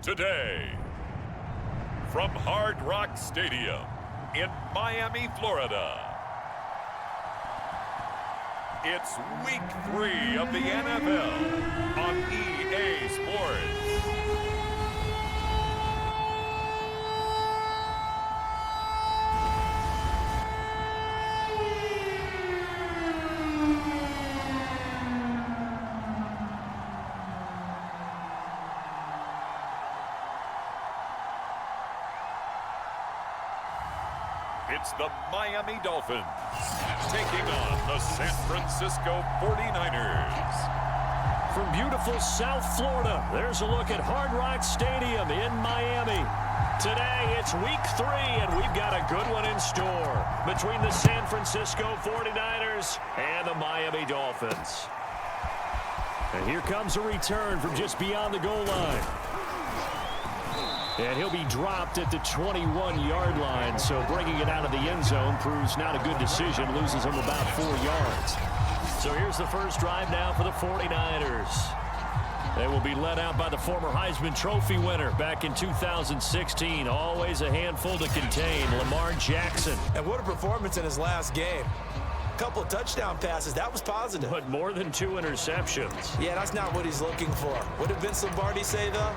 Today, from Hard Rock Stadium in Miami, Florida, it's Week 3 of the NFL on EA Sports. It's the Miami Dolphins taking on the San Francisco 49ers. From beautiful South Florida, there's a look at Hard Rock Stadium in Miami. Today, it's Week 3, and we've got a good one in store between the San Francisco 49ers and the Miami Dolphins. And here comes a return from just beyond the goal line. And he'll be dropped at the 21-yard line, so bringing it out of the end zone proves not a good decision, loses him about 4 yards. So here's the first drive now for the 49ers. They will be led out by the former Heisman Trophy winner back in 2016. Always a handful to contain, Lamar Jackson. And what a performance in his last game. A couple of touchdown passes, that was positive. But more than 2 interceptions. Yeah, that's not what he's looking for. What did Vince Lombardi say, though?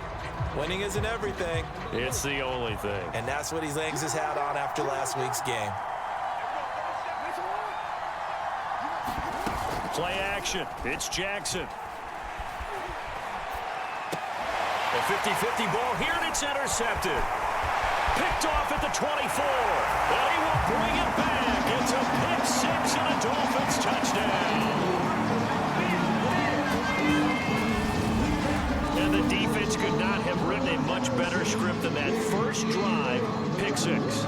Winning isn't everything. It's the only thing. And that's what he hangs his hat on after last week's game. Play action. It's Jackson. A 50-50 ball here, and it's intercepted. Picked off at the 24. And he will bring it back. It's a pick six and a Dolphins touchdown. And the defense could not have written a much better script than that first drive, pick six.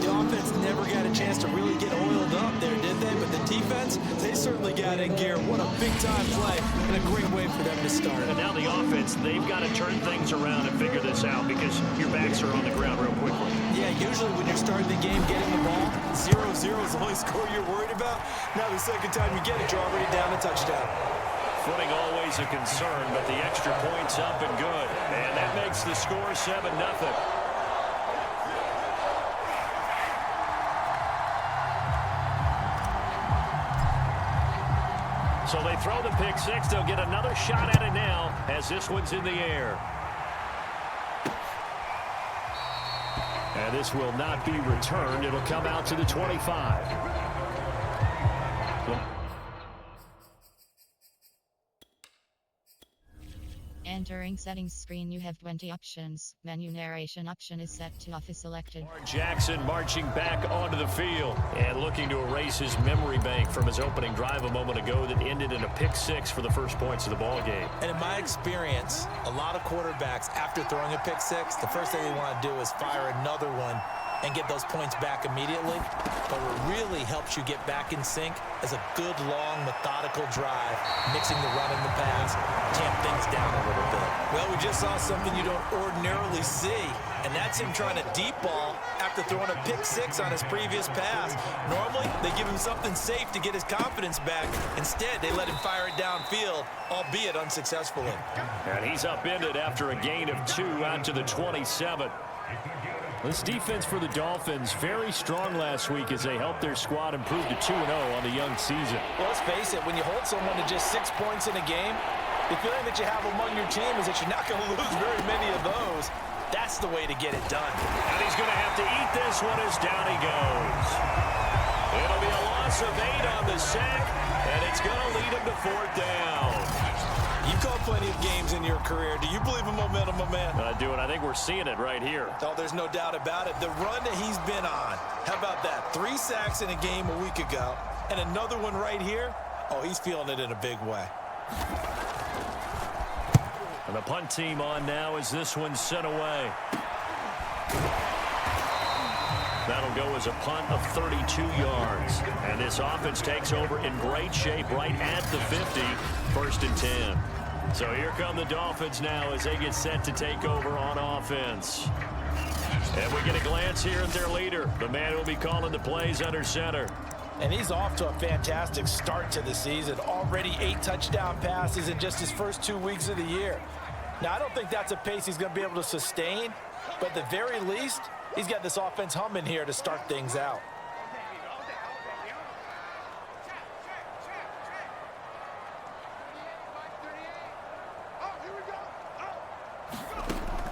The offense never got a chance to really get oiled up there, did they? But the defense, they certainly got in gear. What a big-time play and a great way for them to start. And now the offense, they've got to turn things around and figure this out because your backs are on the ground real quickly. Yeah, usually when you're starting the game getting the ball, 0-0 is the only score you're worried about. Now the second time you get it, you're already down a touchdown. Footing always a concern, but the extra point's up and good. And that makes the score 7-0. So they throw the pick six. They'll get another shot at it now as this one's in the air. And this will not be returned. It'll come out to the 25. Entering settings screen, you have 20 options. Menu narration option is set to off is selected. Jackson marching back onto the field and looking to erase his memory bank from his opening drive a moment ago that ended in a pick six for the first points of the ball game. And in my experience, a lot of quarterbacks, after throwing a pick six, the first thing they want to do is fire another one and get those points back immediately. But what really helps you get back in sync is a good, long, methodical drive, mixing the run and the pass, tamp things down a little bit. Well, we just saw something you don't ordinarily see, and that's him trying to deep ball after throwing a pick six on his previous pass. Normally, they give him something safe to get his confidence back. Instead, they let him fire it downfield, albeit unsuccessfully. And he's upended after a gain of 2 out to the 27. This defense for the Dolphins, very strong last week as they helped their squad improve to 2-0 on the young season. Well, let's face it, when you hold someone to just 6 points in a game, the feeling that you have among your team is that you're not going to lose very many of those. That's the way to get it done. And he's going to have to eat this one as down he goes. It'll be a loss of 8 on the sack, and it's going to lead him to 4th down. You've called plenty of games in your career. Do you believe in momentum, my man? I do, and I think we're seeing it right here. Oh, there's no doubt about it. The run that he's been on, how about that? 3 sacks in a game a week ago, and another one right here. Oh, he's feeling it in a big way. And the punt team on now as this one's sent away. That'll go as a punt of 32 yards. And this offense takes over in great shape right at the 50, 1st and 10. So here come the Dolphins now as they get set to take over on offense. And we get a glance here at their leader, the man who will be calling the plays under center. And he's off to a fantastic start to the season. Already 8 touchdown passes in just his first 2 weeks of the year. Now, I don't think that's a pace he's going to be able to sustain, but at the very least, he's got this offense humming here to start things out.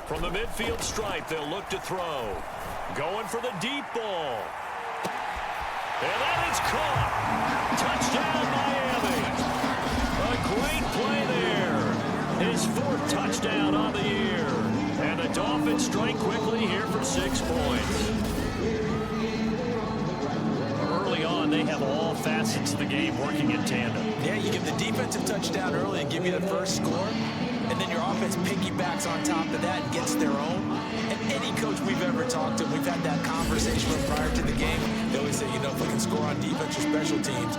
From the midfield stripe, they'll look to throw. Going for the deep ball. And that is caught. Touchdown, Miami. A great play there. His 4th touchdown on the year. And the Dolphins strike quickly here for 6 points. Early on, they have all facets of the game working in tandem. Yeah, you give the defensive touchdown early and give you the first score. And then your offense piggybacks on top of that and gets their own. And any coach we've ever talked to, we've had that conversation prior to the game. They always say, you know, if we can score on defense or special teams,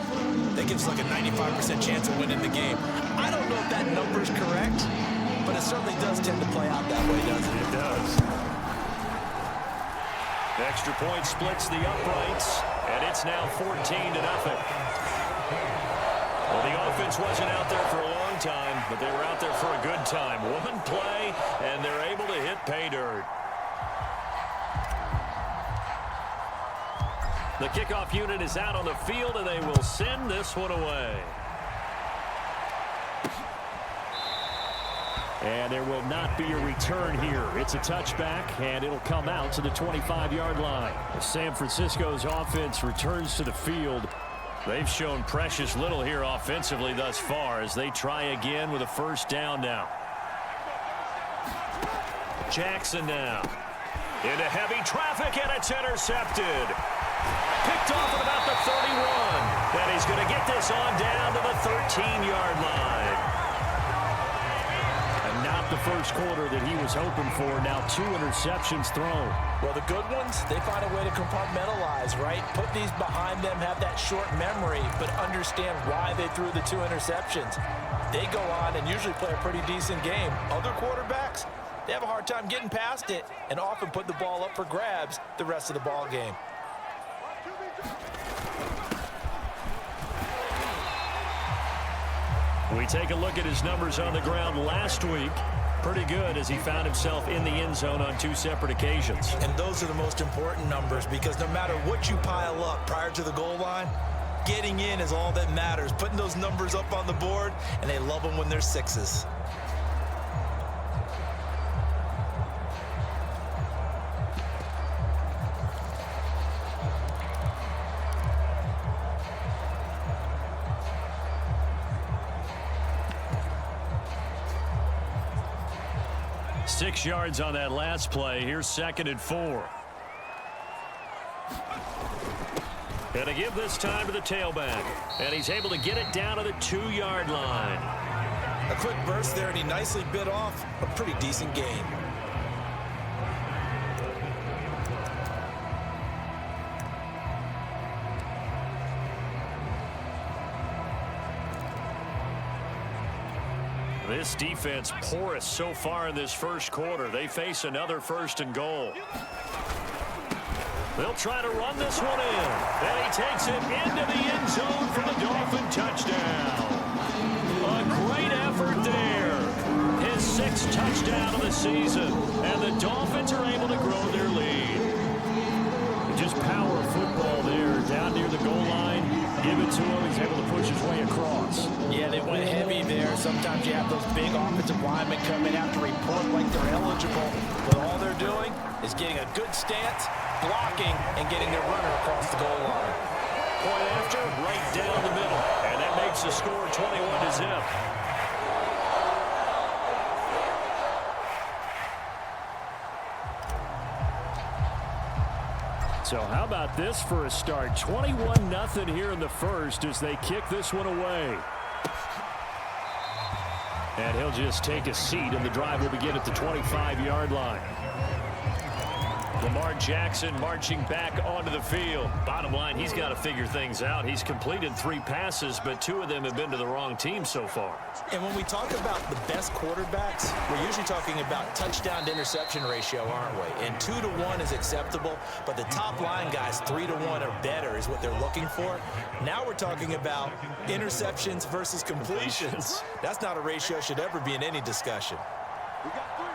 that gives like a 95% chance of winning the game. I don't know if that number's correct, but it certainly does tend to play out that way, doesn't it? It does. The extra point splits the uprights, and it's now 14-0. Well, the offense wasn't out there for a long time, but they were out there for a good time. One play, and they're able to hit pay dirt. The kickoff unit is out on the field, and they will send this one away. And there will not be a return here. It's a touchback, and it'll come out to the 25-yard line. San Francisco's offense returns to the field. They've shown precious little here offensively thus far as they try again with a first down now. Jackson now. Into heavy traffic, and it's intercepted. Picked off at about the 31. And he's going to get this on down to the 13-yard line. And not the first quarter that he was hoping for. Now 2 interceptions thrown. Well, the good ones, they find a way to compartmentalize, right? Put these behind them, have that short memory, but understand why they threw the 2 interceptions. They go on and usually play a pretty decent game. Other quarterbacks, they have a hard time getting past it and often put the ball up for grabs the rest of the ball game. We take a look at his numbers on the ground last week. Pretty good as he found himself in the end zone on 2 separate occasions. And those are the most important numbers because no matter what you pile up prior to the goal line, getting in is all that matters. Putting those numbers up on the board, and they love them when they're 6s. Six yards on that last play. Here's 2nd and 4. And to give this time to the tailback. And he's able to get it down to the 2-yard line. A quick burst there, and he nicely bit off a pretty decent gain. This defense porous so far in this first quarter. They face another 1st and goal. They'll try to run this one in. And he takes it into the end zone for the Dolphin touchdown. A great effort there. His 6th touchdown of the season. And the Dolphins are able to grow their lead. Just power football there down near the goal line. Give it to him. He's able to push his way across. Yeah, they went heavy there. Sometimes you have those big offensive linemen come in after report like they're eligible. But all they're doing is getting a good stance, blocking, and getting their runner across the goal line. Point after, right down the middle. And that makes the score 21-0. So how about this for a start? 21-0 here in the first as they kick this one away. And he'll just take a seat, and the drive will begin at the 25-yard line. Lamar Jackson marching back onto the field. Bottom line, he's got to figure things out. He's completed 3 passes, but 2 of them have been to the wrong team so far. And when we talk about the best quarterbacks, we're usually talking about touchdown to interception ratio, aren't we? And 2 to 1 is acceptable, but the top line guys 3 to 1 or better is what they're looking for. Now we're talking about interceptions versus completions. That's not a ratio should ever be in any discussion.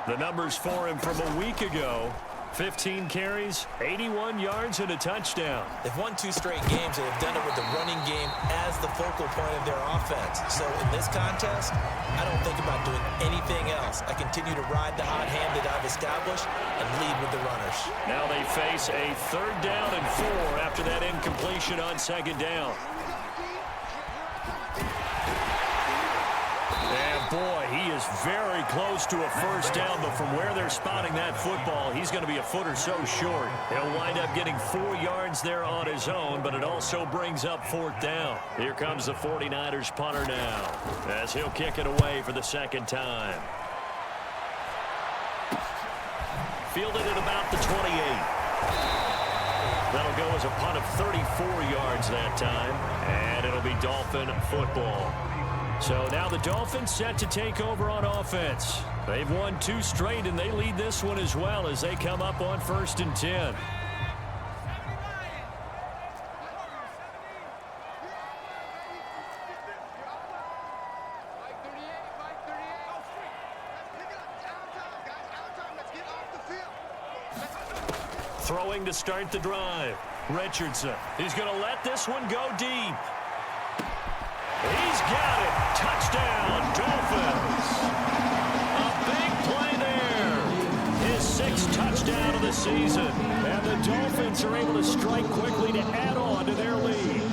The numbers for him from a week ago: 15 carries, 81 yards, and a touchdown. They've won 2 straight games, and they've done it with the running game as the focal point of their offense. So in this contest, I don't think about doing anything else. I continue to ride the hot hand that I've established and lead with the runners. Now they face a 3rd down and 4 after that incompletion on 2nd down. And boy, he is very close to a 1st down, but from where they're spotting that football, he's going to be a foot or so short. He'll wind up getting 4 yards there on his own, but it also brings up 4th down. Here comes the 49ers punter now, as he'll kick it away for the 2nd time. Fielded at about the 28. That'll go as a punt of 34 yards that time, and it'll be Dolphin football. So now the Dolphins set to take over on offense. They've won 2 straight, and they lead this one as well as they come up on 1st and 10. Throwing to start the drive. Richardson. He's going to let this one go deep. He's got it. Touchdown, Dolphins. A big play there. His 6th touchdown of the season. And the Dolphins are able to strike quickly to add on to their lead.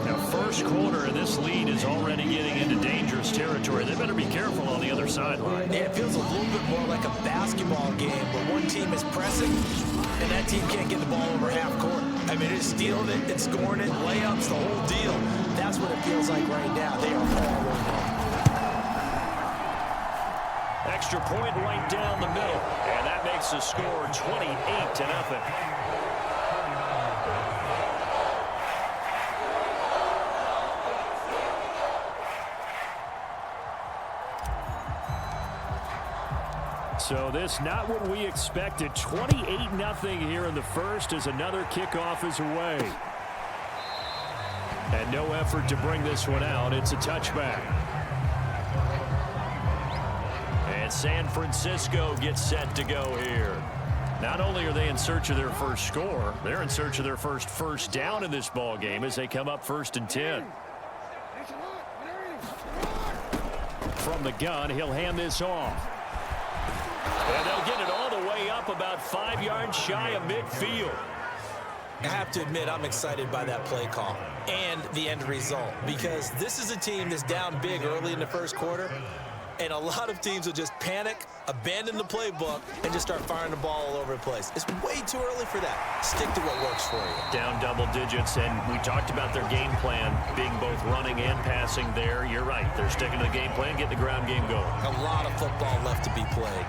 Now, 1st quarter, and this lead is already getting into dangerous territory. They better be careful on the other sideline. Yeah, it feels a little bit more like a basketball game where one team is pressing and that team can't get the ball over half court. I mean, it's stealing it, it's scoring it, layups, the whole deal. That's what it feels like right now. They are all over. Extra point right down the middle, and that makes the score 28-0. So this not what we expected. 28-0 here in the 1st as another kickoff is away. And no effort to bring this one out. It's a touchback. And San Francisco gets set to go here. Not only are they in search of their 1st score, they're in search of their first down in this ball game as they come up 1st and 10. From the gun, he'll hand this off. And they'll get it all the way up about 5 yards shy of midfield. I have to admit, I'm excited by that play call and the end result, because this is a team that's down big early in the 1st quarter, and a lot of teams will just panic, abandon the playbook, and just start firing the ball all over the place. It's way too early for that. Stick to what works for you. Down double digits, and we talked about their game plan being both running and passing there. You're right. They're sticking to the game plan, getting the ground game going. A lot of football left to be played.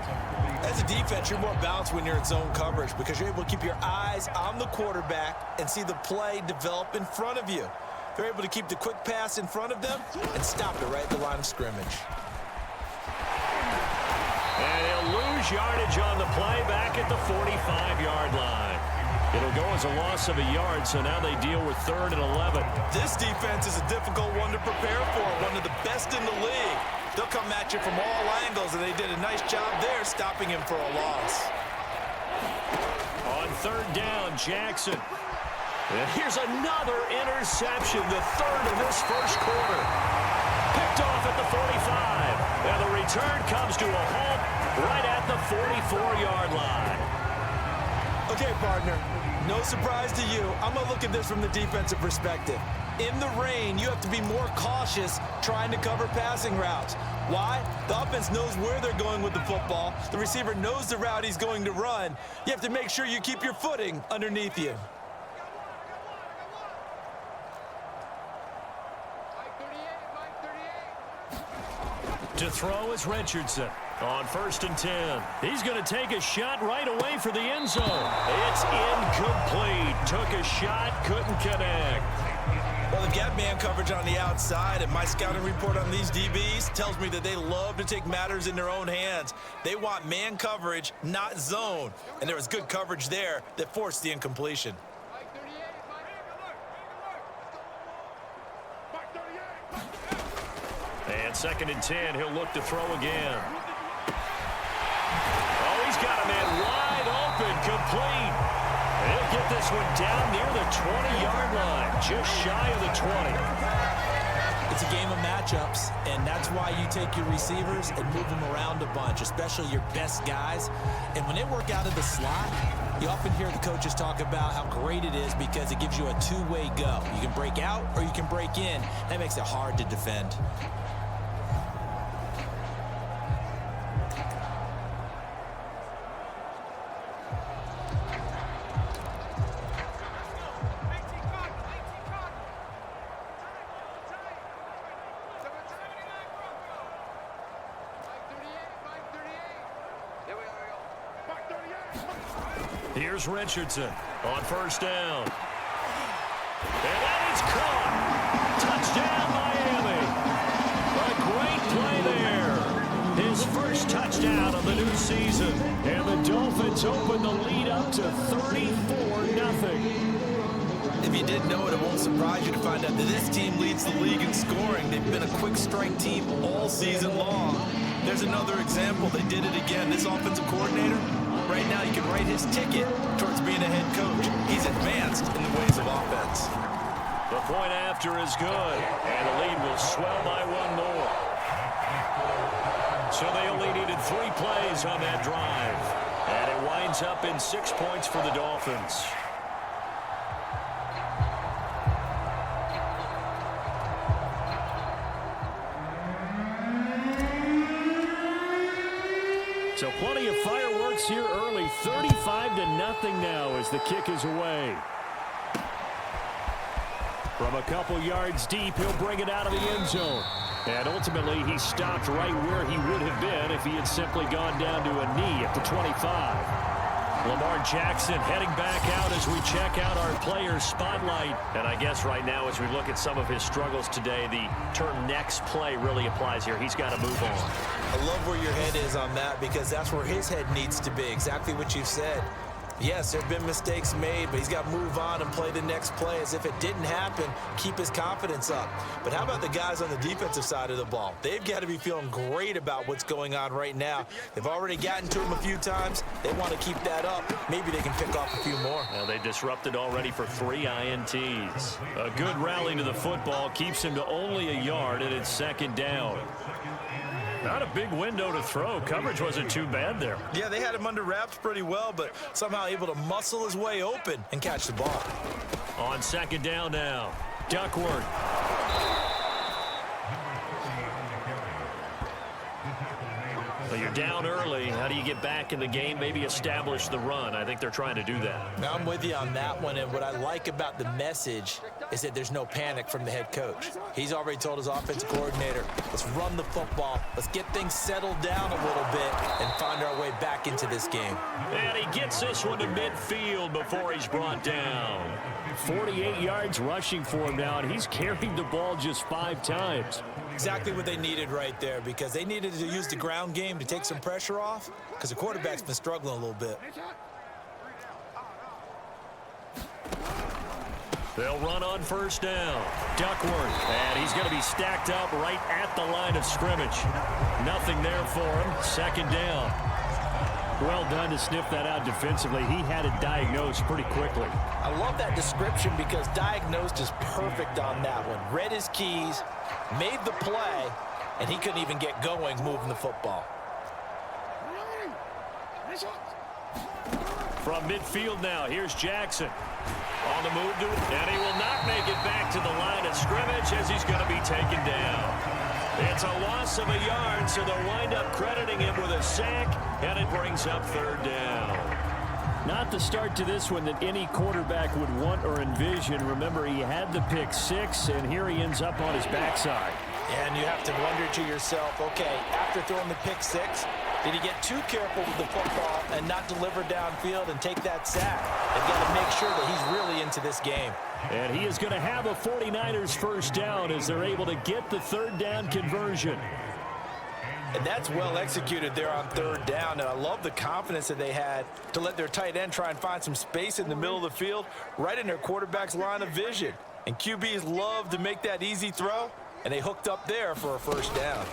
As a defense, you're more balanced when you're in zone coverage because you're able to keep your eyes on the quarterback and see the play develop in front of you. They're able to keep the quick pass in front of them and stop it right at the line of scrimmage. And he'll lose yardage on the play back at the 45-yard line. It'll go as a loss of a yard, so now they deal with 3rd and 11. This defense is a difficult one to prepare for, one of the best in the league. They'll come at you from all angles, and they did a nice job there stopping him for a loss. On 3rd down, Jackson. And here's another interception, the 3rd of this 1st quarter. Picked off at the 45. And the return comes to a halt right at the 44-yard line. Okay, partner, no surprise to you. I'm going to look at this from the defensive perspective. In the rain, you have to be more cautious trying to cover passing routes. Why? The offense knows where they're going with the football. The receiver knows the route he's going to run. You have to make sure you keep your footing underneath you. To throw is Richardson on 1st and 10. He's going to take a shot right away for the end zone. It's incomplete. Took a shot, couldn't connect. Well, they've got man coverage on the outside, and my scouting report on these DBs tells me that they love to take matters in their own hands. They want man coverage, not zone. And there was good coverage there that forced the incompletion. And 2nd and 10, he'll look to throw again. Oh, he's got a man wide open, complete. He'll get this one down near the 20-yard line, just shy of the 20. It's a game of matchups, and that's why you take your receivers and move them around a bunch, especially your best guys. And when they work out of the slot, you often hear the coaches talk about how great it is because it gives you a two-way go. You can break out or you can break in. That makes it hard to defend. Here's Richardson on 1st down. And that is caught. Touchdown, Miami. A great play there. His first touchdown of the new season. And the Dolphins open the lead up to 34-0. If you didn't know it, it won't surprise you to find out that this team leads the league in scoring. They've been a quick strike team all season long. There's another example. They did it again. This offensive coordinator, right now, you can write his ticket towards being a head coach. He's advanced in the ways of offense. The point after is good, and the lead will swell by one more. So they only needed 3 plays on that drive, and it winds up in 6 points for the Dolphins. So plenty of fireworks here early. 35-0 now as the kick is away. From a couple yards deep, he'll bring it out of the end zone. And ultimately, he stopped right where he would have been if he had simply gone down to a knee at the 25. Lamar Jackson heading back out as we check out our players' spotlight. And I guess right now, as we look at some of his struggles today, the term next play really applies here. He's got to move on. I love where your head is on that because that's where his head needs to be, exactly what you said. Yes, there have been mistakes made, but he's got to move on and play the next play as if it didn't happen, keep his confidence up. But how about the guys on the defensive side of the ball? They've got to be feeling great about what's going on right now. They've already gotten to him a few times. They want to keep that up. Maybe they can pick off a few more. Well, they disrupted already for 3 INTs. A good rally to the football keeps him to only a yard, and it's 2nd down. Not a big window to throw. Coverage wasn't too bad there. Yeah, they had him under wraps pretty well, but somehow able to muscle his way open and catch the ball. On 2nd down now, Duckworth. Well, you're down early. How do you get back in the game, maybe establish the run? I think they're trying to do that. Now, I'm with you on that one, and what I like about the message is that there's no panic from the head coach. He's already told his offensive coordinator, let's run the football, let's get things settled down a little bit and find our way back into this game. And he gets this one to midfield before he's brought down. 48 yards rushing for him now, and he's carried the ball just 5 times. Exactly what they needed right there because they needed to use the ground game to take some pressure off because the quarterback's been struggling a little bit. They'll run on 1st down. Duckworth, and he's going to be stacked up right at the line of scrimmage. Nothing there for him. 2nd down. Well done to sniff that out defensively. He had it diagnosed pretty quickly. I love that description because diagnosed is perfect on that one. Read his keys, made the play, and he couldn't even get going moving the football. From midfield now, here's Jackson. On the move to it, and he will not make it back to the line of scrimmage as he's going to be taken down. It's a loss of a yard, so they'll wind up crediting him with a sack, and it brings up 3rd down. Not the start to this one that any quarterback would want or envision. Remember, he had the pick 6, and here he ends up on his backside. And you have to wonder to yourself, okay, after throwing the pick 6, did he get too careful with the football and not deliver downfield and take that sack? They've got to make sure that he's really into this game. And he is going to have a 49ers 1st down as they're able to get the 3rd down conversion. And that's well executed there on 3rd down. And I love the confidence that they had to let their tight end try and find some space in the middle of the field, right in their quarterback's line of vision. And QBs love to make that easy throw. And they hooked up there for a first down.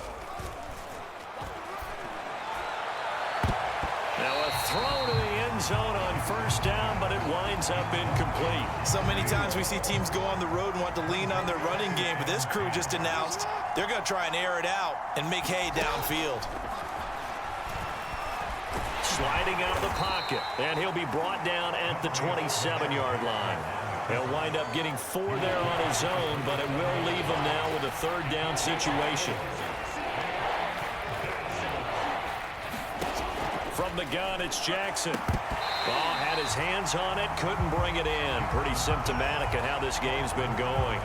Now a throw to the end zone on first down, but it winds up incomplete. So many times we see teams go on the road and want to lean on their running game, but this crew just announced they're going to try and air it out and make hay downfield. Sliding out of the pocket, and he'll be brought down at the 27-yard line. He'll wind up getting 4 there on his own, but it will leave him now with a third down situation. From the gun, it's Jackson. Ball had his hands on it, couldn't bring it in. Pretty symptomatic of how this game's been going.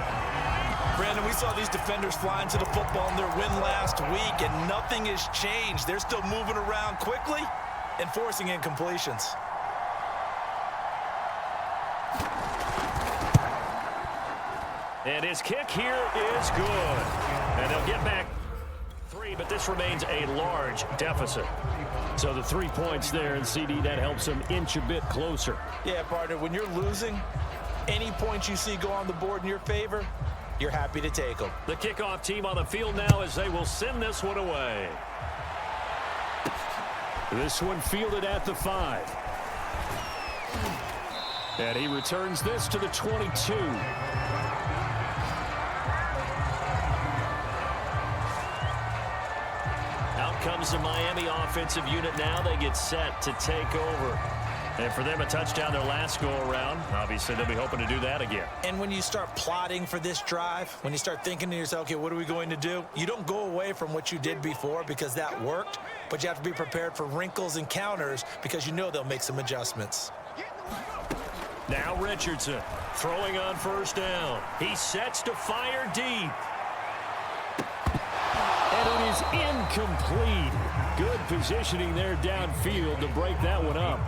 Brandon, we saw these defenders flying to the football in their win last week, and nothing has changed. They're still moving around quickly and forcing incompletions. And his kick here is good. And they'll get back 3, but this remains a large deficit. So the 3 points there, and CD, that helps him inch a bit closer. Yeah, partner, when you're losing, any points you see go on the board in your favor, you're happy to take them. The kickoff team on the field now as they will send this one away. This one fielded at the 5. And he returns this to the 22. Out comes the Miami offensive unit now. They get set to take over. And for them, a touchdown their last go-around. Obviously, they'll be hoping to do that again. And when you start plotting for this drive, when you start thinking to yourself, okay, what are we going to do? You don't go away from what you did before because that worked, but you have to be prepared for wrinkles and counters because you know they'll make some adjustments. Now Richardson throwing on first down. He sets to fire deep. And it is incomplete. Good positioning there downfield to break that one up.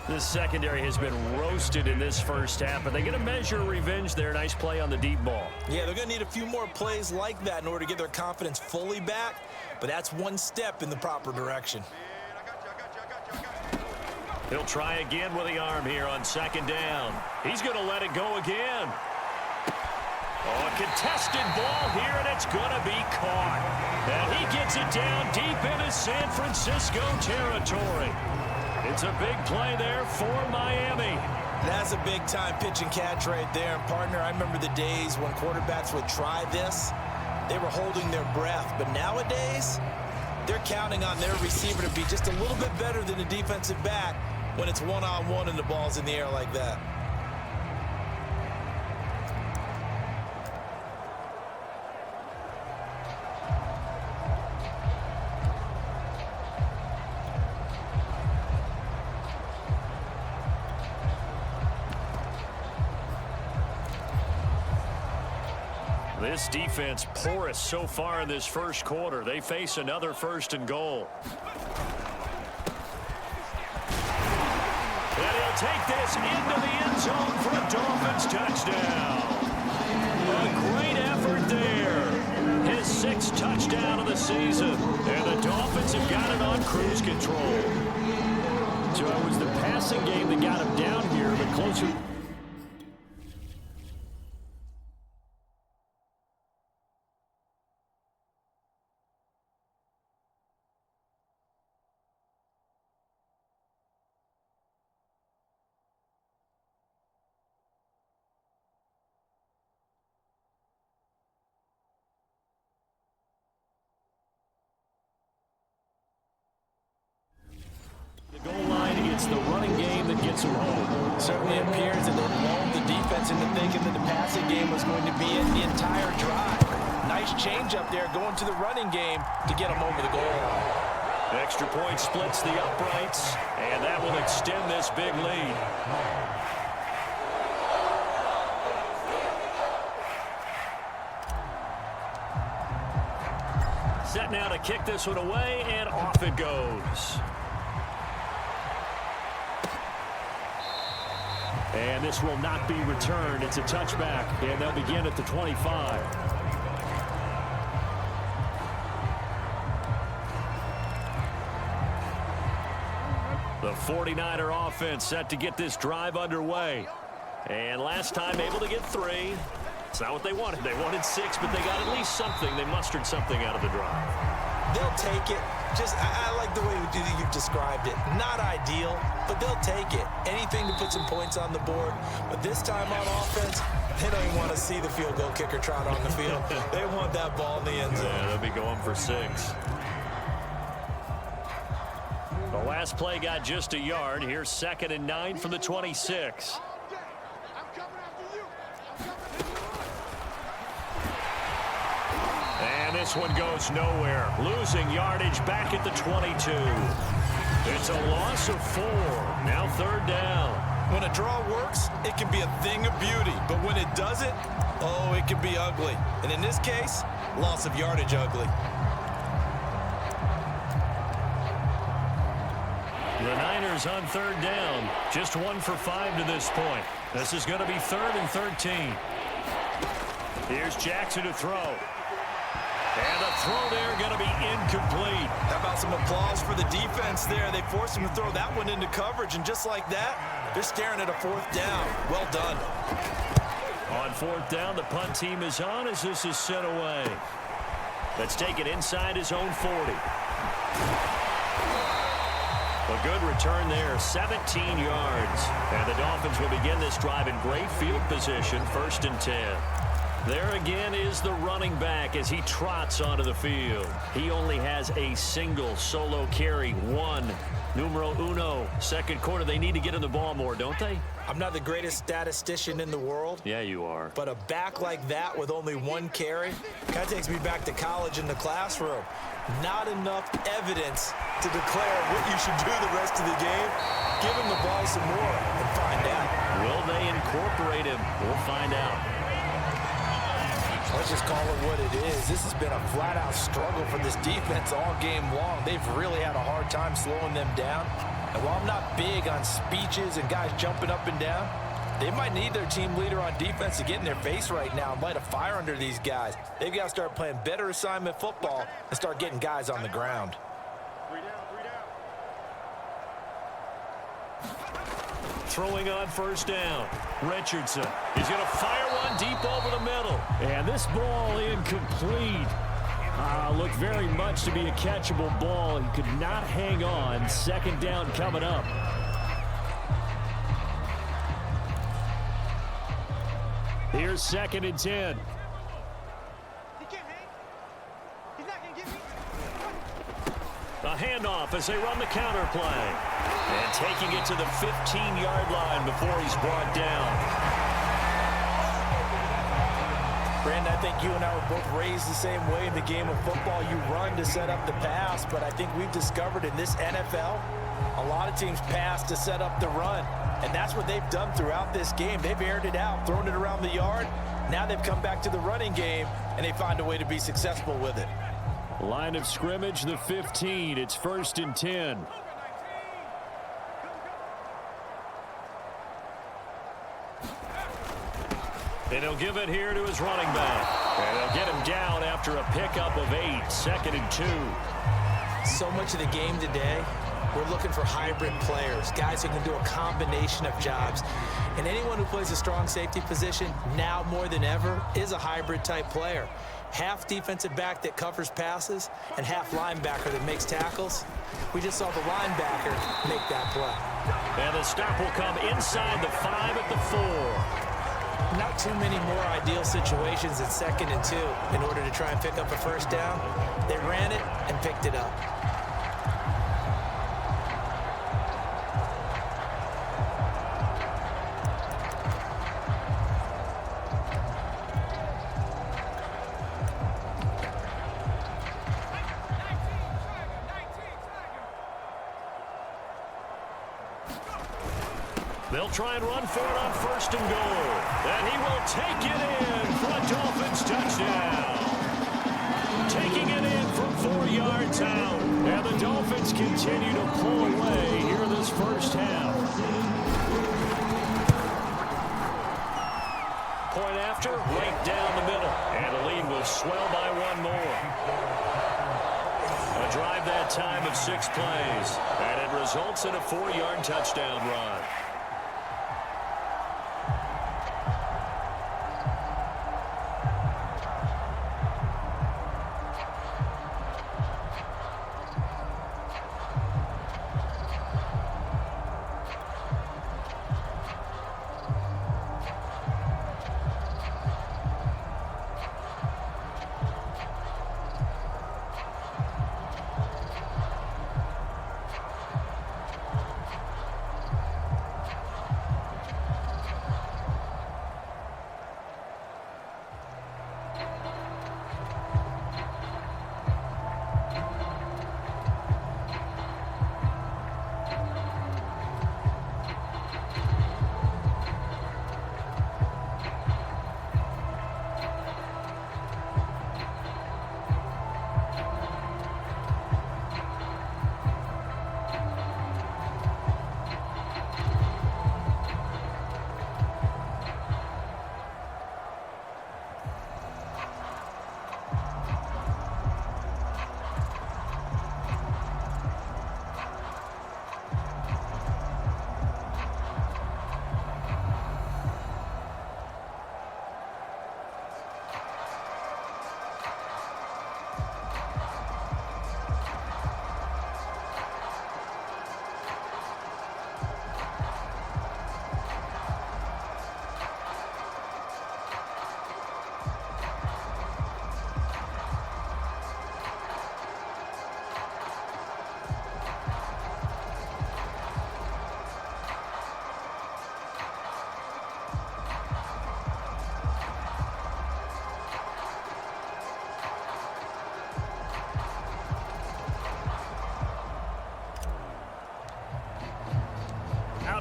The secondary has been roasted in this first half, but they get a measure of revenge there. Nice play on the deep ball. Yeah, they're going to need a few more plays like that in order to get their confidence fully back, but that's one step in the proper direction. He'll try again with the arm here on second down. He's going to let it go again. Oh, a contested ball here, and it's going to be caught. And he gets it down deep into San Francisco territory. It's a big play there for Miami. That's a big-time pitch and catch right there. And, partner, I remember the days when quarterbacks would try this. They were holding their breath. But nowadays, they're counting on their receiver to be just a little bit better than the defensive back when it's one-on-one and the ball's in the air like that. This defense porous so far in this first quarter. They face another 1st and goal. And he'll take this into the end zone for a Dolphins touchdown. A great effort there. His 6th touchdown of the season. And the Dolphins have got it on cruise control. So it was the passing game that got him down here, but closer. The goal line, it's the running game that gets them home. Certainly appears that they lulled the defense into thinking that the passing game was going to be in the entire drive. Nice change up there going to the running game to get them over the goal line. Extra point splits the uprights, and that will extend this big lead. Set now to kick this one away, and off it goes. And this will not be returned. It's a touchback, and they'll begin at the 25. The 49er offense set to get this drive underway. And last time able to get 3. It's not what they wanted. They wanted 6, but they got at least something. They mustered something out of the drive. They'll take it. I like the way you've described it. Not ideal, but they'll take it. Anything to put some points on the board. But this time on offense, they don't even want to see the field goal kicker trot on the field. They want that ball in the end zone. Yeah, they'll be going for 6. The last play got just a yard. Here's 2nd and 9 from the 26. And this one goes nowhere. Losing yardage back at the 22. It's a loss of 4. Now 3rd down. When a draw works, it can be a thing of beauty. But when it doesn't, oh, it can be ugly. And in this case, loss of yardage ugly. The Niners on 3rd down. Just 1 for 5 to this point. This is going to be 3rd and 13. Here's Jackson to throw. And the throw there going to be incomplete. How about some applause for the defense there? They forced him to throw that one into coverage, and just like that, they're staring at a 4th down. Well done. On 4th down, the punt team is on as this is sent away. Let's take it inside his own 40. A good return there, 17 yards. And the Dolphins will begin this drive in great field position, 1st and 10. There again is the running back as he trots onto the field. He only has a single solo carry, 1. Numero uno. 2nd quarter, they need to get in the ball more, don't they? I'm not the greatest statistician in the world. Yeah, you are. But a back like that with only 1 carry kind of takes me back to college in the classroom. Not enough evidence to declare what you should do the rest of the game. Give him the ball some more and find out. Will they incorporate him? We'll find out. Let's just call it what it is. This has been a flat-out struggle for this defense all game long. They've really had a hard time slowing them down. And while I'm not big on speeches and guys jumping up and down, they might need their team leader on defense to get in their face right now and light a fire under these guys. They've got to start playing better assignment football and start getting guys on the ground. Throwing on 1st down. Richardson. He's going to fire one deep over the middle. And this ball incomplete. Looked very much to be a catchable ball. He could not hang on. 2nd down coming up. Here's 2nd and 10. A handoff as they run the counter play. And taking it to the 15-yard line before he's brought down. Brandon, I think you and I were both raised the same way in the game of football. You run to set up the pass, but I think we've discovered in this NFL, a lot of teams pass to set up the run. And that's what they've done throughout this game. They've aired it out, thrown it around the yard. Now they've come back to the running game, and they find a way to be successful with it. Line of scrimmage, the 15. It's 1st and 10. And he'll give it here to his running back. And they'll get him down after a pickup of 8. 2nd and 2. So much of the game today, we're looking for hybrid players, guys who can do a combination of jobs. And anyone who plays a strong safety position, now more than ever, is a hybrid type player. Half defensive back that covers passes and half linebacker that makes tackles. We just saw the linebacker make that play. And the stop will come inside the 5 at the 4. Not too many more ideal situations at 2nd and 2 in order to try and pick up a 1st down. They ran it and picked it up. They'll try and run for it on 1st and goal. And he will take it in for a Dolphins touchdown. Taking it in from 4 yards out. And the Dolphins continue to pull away here in this first half. Point after, right down the middle. And the lead will swell by 1 more. A drive that time of 6 plays. And it results in a 4-yard touchdown run.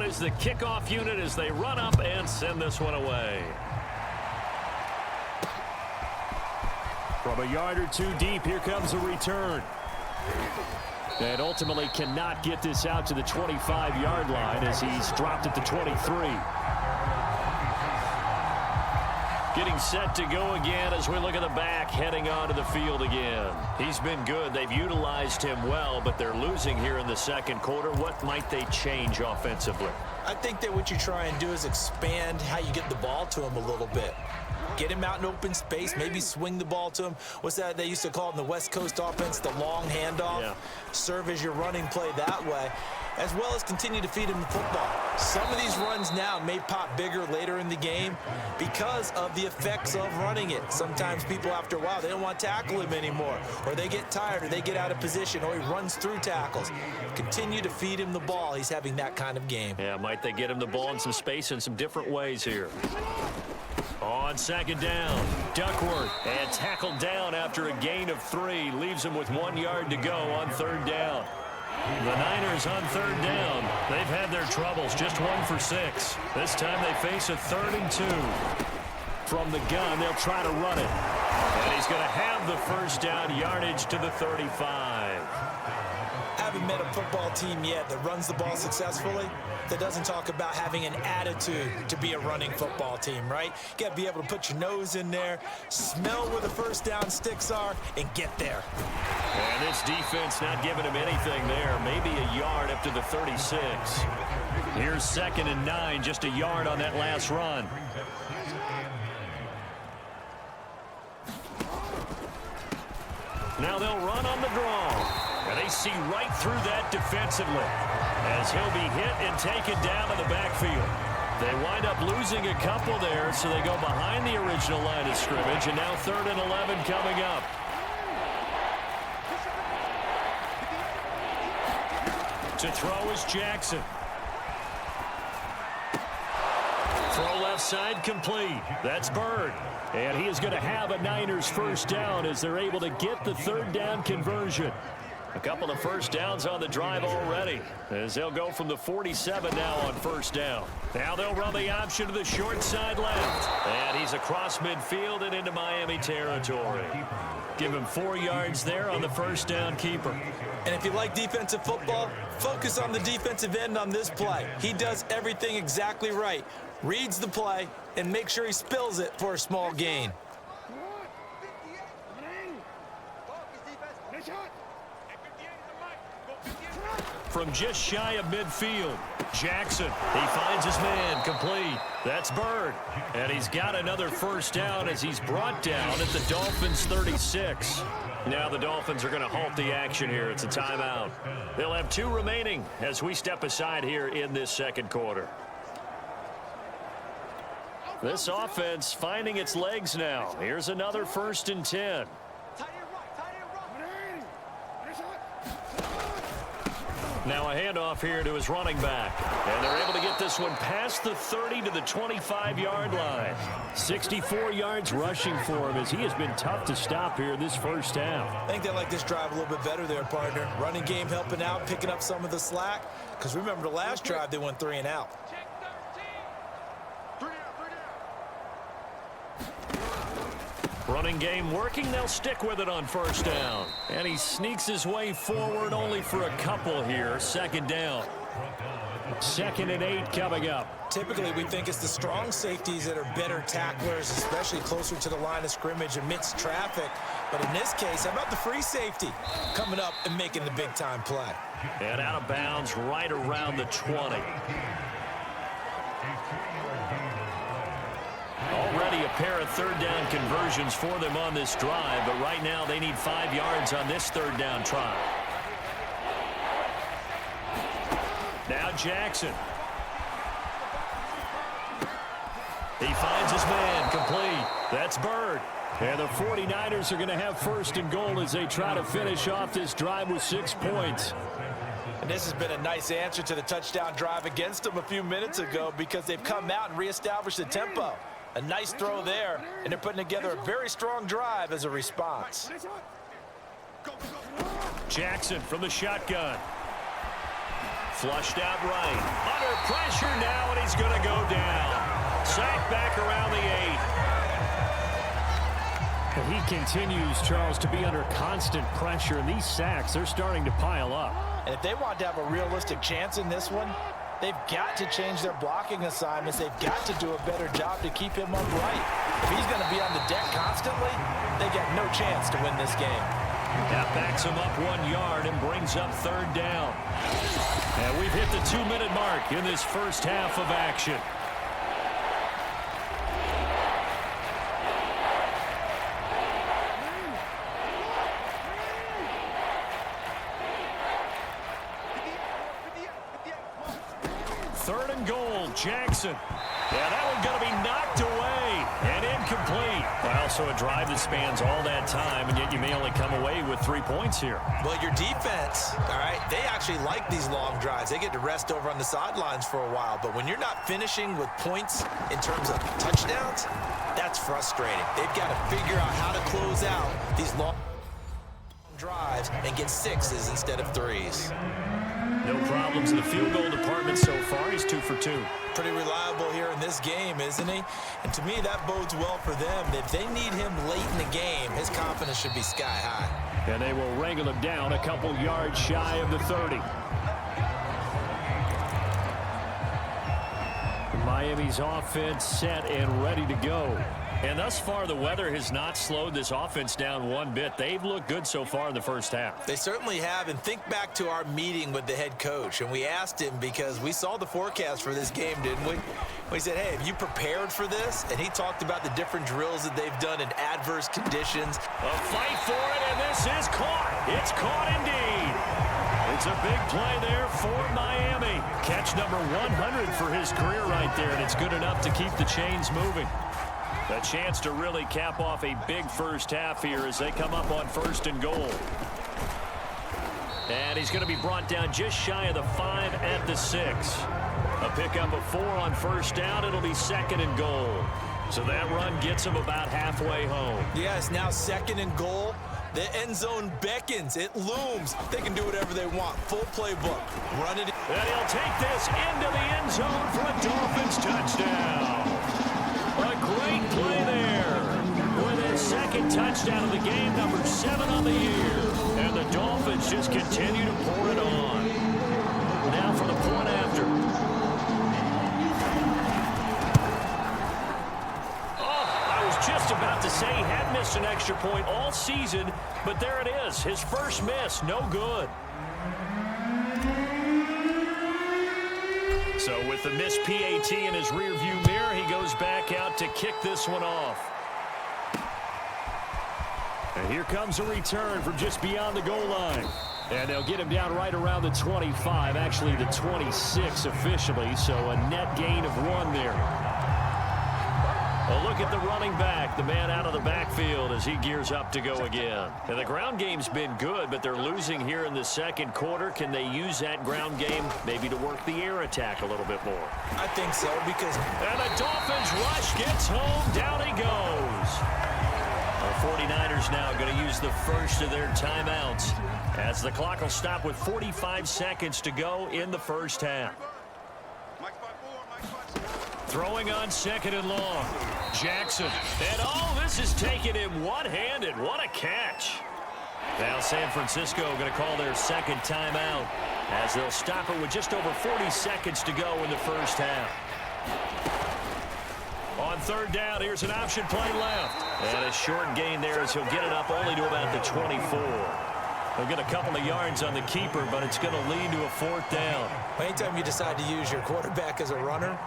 Is the kickoff unit as they run up and send this one away. From a yard or 2 deep, here comes a return. And ultimately cannot get this out to the 25-yard line as he's dropped at the 23. Getting set to go again as we look at the back heading onto the field again. He's been good. They've utilized him well, but they're losing here in the second quarter. What might they change offensively? I think that what you try and do is expand how you get the ball to him a little bit. Get him out in open space, maybe swing the ball to him. What's that they used to call in the West Coast offense, the long handoff? Yeah. Serve as your running play that way, as well as continue to feed him the football. Some of these runs now may pop bigger later in the game because of the effects of running it. Sometimes people, after a while, they don't want to tackle him anymore, or they get tired, or they get out of position, or he runs through tackles. Continue to feed him the ball. He's having that kind of game. Yeah, might they get him the ball in some space in some different ways here. On 2nd down, Duckworth, and tackled down after a gain of 3. Leaves him with 1 yard to go on 3rd down. The Niners on 3rd down. They've had their troubles, just 1 for 6. This time they face a 3rd and 2. From the gun, they'll try to run it. And he's going to have the 1st down, yardage to the 35. Haven't met a football team yet that runs the ball successfully that doesn't talk about having an attitude to be a running football team, right? You got to be able to put your nose in there, smell where the 1st down sticks are, and get there. And this defense not giving him anything there. Maybe a yard up to the 36. Here's 2nd and 9, just a yard on that last run. Now they'll run on the draw. And they see right through that defensively as he'll be hit and taken down in the backfield. They wind up losing a couple there, so they go behind the original line of scrimmage, and now 3rd and 11 coming up. To throw is Jackson. Throw left side complete. That's Bird. And he is going to have a Niners 1st down as they're able to get the 3rd down conversion. A couple of first downs on the drive already, as they'll go from the 47 now on first down. Now they'll run the option to the short side left. And he's across midfield and into Miami territory. Give him 4 yards there on the first down keeper. And if you like defensive football, focus on the defensive end on this play. He does everything exactly right. Reads the play and makes sure he spills it for a small gain. From just shy of midfield, Jackson, he finds his man, complete. That's Bird. And he's got another first down as he's brought down at the Dolphins' 36. Now the Dolphins are going to halt the action here. It's a timeout. They'll have 2 remaining as we step aside here in this second quarter. This offense finding its legs now. Here's another 1st and 10. Now a handoff here to his running back. And they're able to get this one past the 30 to the 25-yard line. 64 yards rushing for him as he has been tough to stop here this first half. I think they like this drive a little bit better there, partner. Running game helping out, picking up some of the slack. Because remember the last drive, they went 3 and out. Running game working. They'll stick with it on first down. And he sneaks his way forward only for a couple here. Second down. 2nd and 8 coming up. Typically, we think it's the strong safeties that are better tacklers, especially closer to the line of scrimmage amidst traffic. But in this case, how about the free safety coming up and making the big-time play? And out of bounds right around the 20. Already a pair of 3rd down conversions for them on this drive, but right now they need 5 yards on this 3rd down try. Now Jackson. He finds his man, complete. That's Bird. And the 49ers are going to have 1st and goal as they try to finish off this drive with 6 points. And this has been a nice answer to the touchdown drive against them a few minutes ago because they've come out and reestablished the tempo. A nice throw there, and they're putting together a very strong drive as a response. Jackson from the shotgun. Flushed out right. Under pressure now, and he's going to go down. Sacked back around the 8. And he continues, Charles, to be under constant pressure, and these sacks, they're starting to pile up. And if they want to have a realistic chance in this one, they've got to change their blocking assignments. They've got to do a better job to keep him upright. If he's going to be on the deck constantly, they got no chance to win this game. That backs him up 1 yard and brings up 3rd down. And we've hit the 2-minute mark in this first half of action. Jackson. Yeah, that one's going to be knocked away and incomplete. Well, so a drive that spans all that time, and yet you may only come away with 3 points here. Well, your defense, all right, they actually like these long drives. They get to rest over on the sidelines for a while. But when you're not finishing with points in terms of touchdowns, that's frustrating. They've got to figure out how to close out these long drives and get 6s instead of 3s. No problems in the field goal department so far. He's 2 for 2. Pretty reliable here in this game, isn't he? And to me, that bodes well for them. If they need him late in the game, his confidence should be sky high. And they will wrangle him down a couple yards shy of the 30. Miami's offense set and ready to go. And thus far, the weather has not slowed this offense down one bit. They've looked good so far in the first half. They certainly have. And think back to our meeting with the head coach. And we asked him because we saw the forecast for this game, didn't we? We said, hey, have you prepared for this? And he talked about the different drills that they've done in adverse conditions. A fight for it, and this is caught. It's caught indeed. It's a big play there for Miami. Catch number 100 for his career right there, and it's good enough to keep the chains moving. A chance to really cap off a big first half here as they come up on 1st and goal. And he's going to be brought down just shy of the 5 at the 6. A pickup of 4 on 1st down. It'll be 2nd and goal. So that run gets him about halfway home. Yeah, it's now 2nd and goal. The end zone beckons. It looms. They can do whatever they want. Full playbook. Run it. And he'll take this into the end zone for a Dolphins touchdown. A great play there. With his second touchdown of the game, number 7 on the year. And the Dolphins just continue to pour it on. Now for the point after. Just about to say he had missed an extra point all season, but there it is. His first miss, no good. So with the missed PAT in his rearview mirror, he goes back out to kick this one off. And here comes a return from just beyond the goal line. And they'll get him down right around the 25, actually the 26 officially, so a net gain of 1 there. A look at the running back, the man out of the backfield as he gears up to go again. And the ground game's been good, but they're losing here in the second quarter. Can they use that ground game maybe to work the air attack a little bit more? I think so, because... And the Dolphins rush gets home. Down he goes. The 49ers now going to use the first of their timeouts as the clock will stop with 45 seconds to go in the first half. Throwing on 2nd and long. Jackson. And this is taking him one-handed. What a catch. Now San Francisco going to call their second timeout as they'll stop it with just over 40 seconds to go in the first half. On 3rd down, here's an option play left. And a short gain there as he'll get it up only to about the 24. He'll get a couple of yards on the keeper, but it's going to lead to a 4th down. Anytime you decide to use your quarterback as a runner,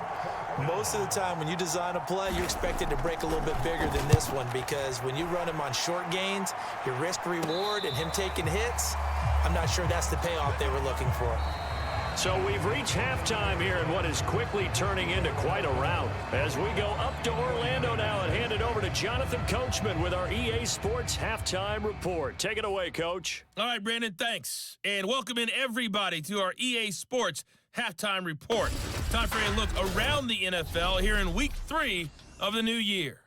most of the time when you design a play, you're expected to break a little bit bigger than this one, because when you run him on short gains, your risk-reward and him taking hits, I'm not sure that's the payoff they were looking for. So we've reached halftime here in what is quickly turning into quite a rout. As we go up to Orlando now and hand it over to Jonathan Coachman with our EA Sports Halftime Report. Take it away, Coach. All right, Brandon, thanks. And welcome in everybody to our EA Sports Halftime Report. Time for a look around the NFL here in Week 3 of the new year.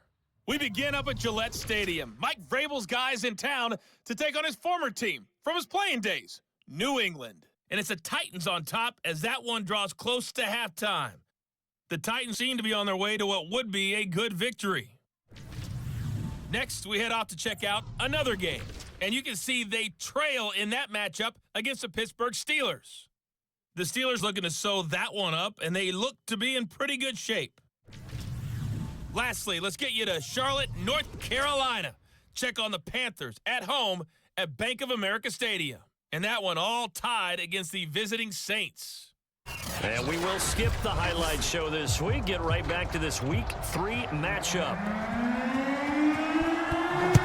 We begin up at Gillette Stadium. Mike Vrabel's guys in town to take on his former team from his playing days, New England. And it's the Titans on top as that one draws close to halftime. The Titans seem to be on their way to what would be a good victory. Next, we head off to check out another game. And you can see they trail in that matchup against the Pittsburgh Steelers. The Steelers looking to sew that one up, and they look to be in pretty good shape. Lastly, let's get you to Charlotte, North Carolina. Check on the Panthers at home at Bank of America Stadium. And that one all tied against the visiting Saints. And we will skip the highlight show this week. Get right back to this Week 3 matchup.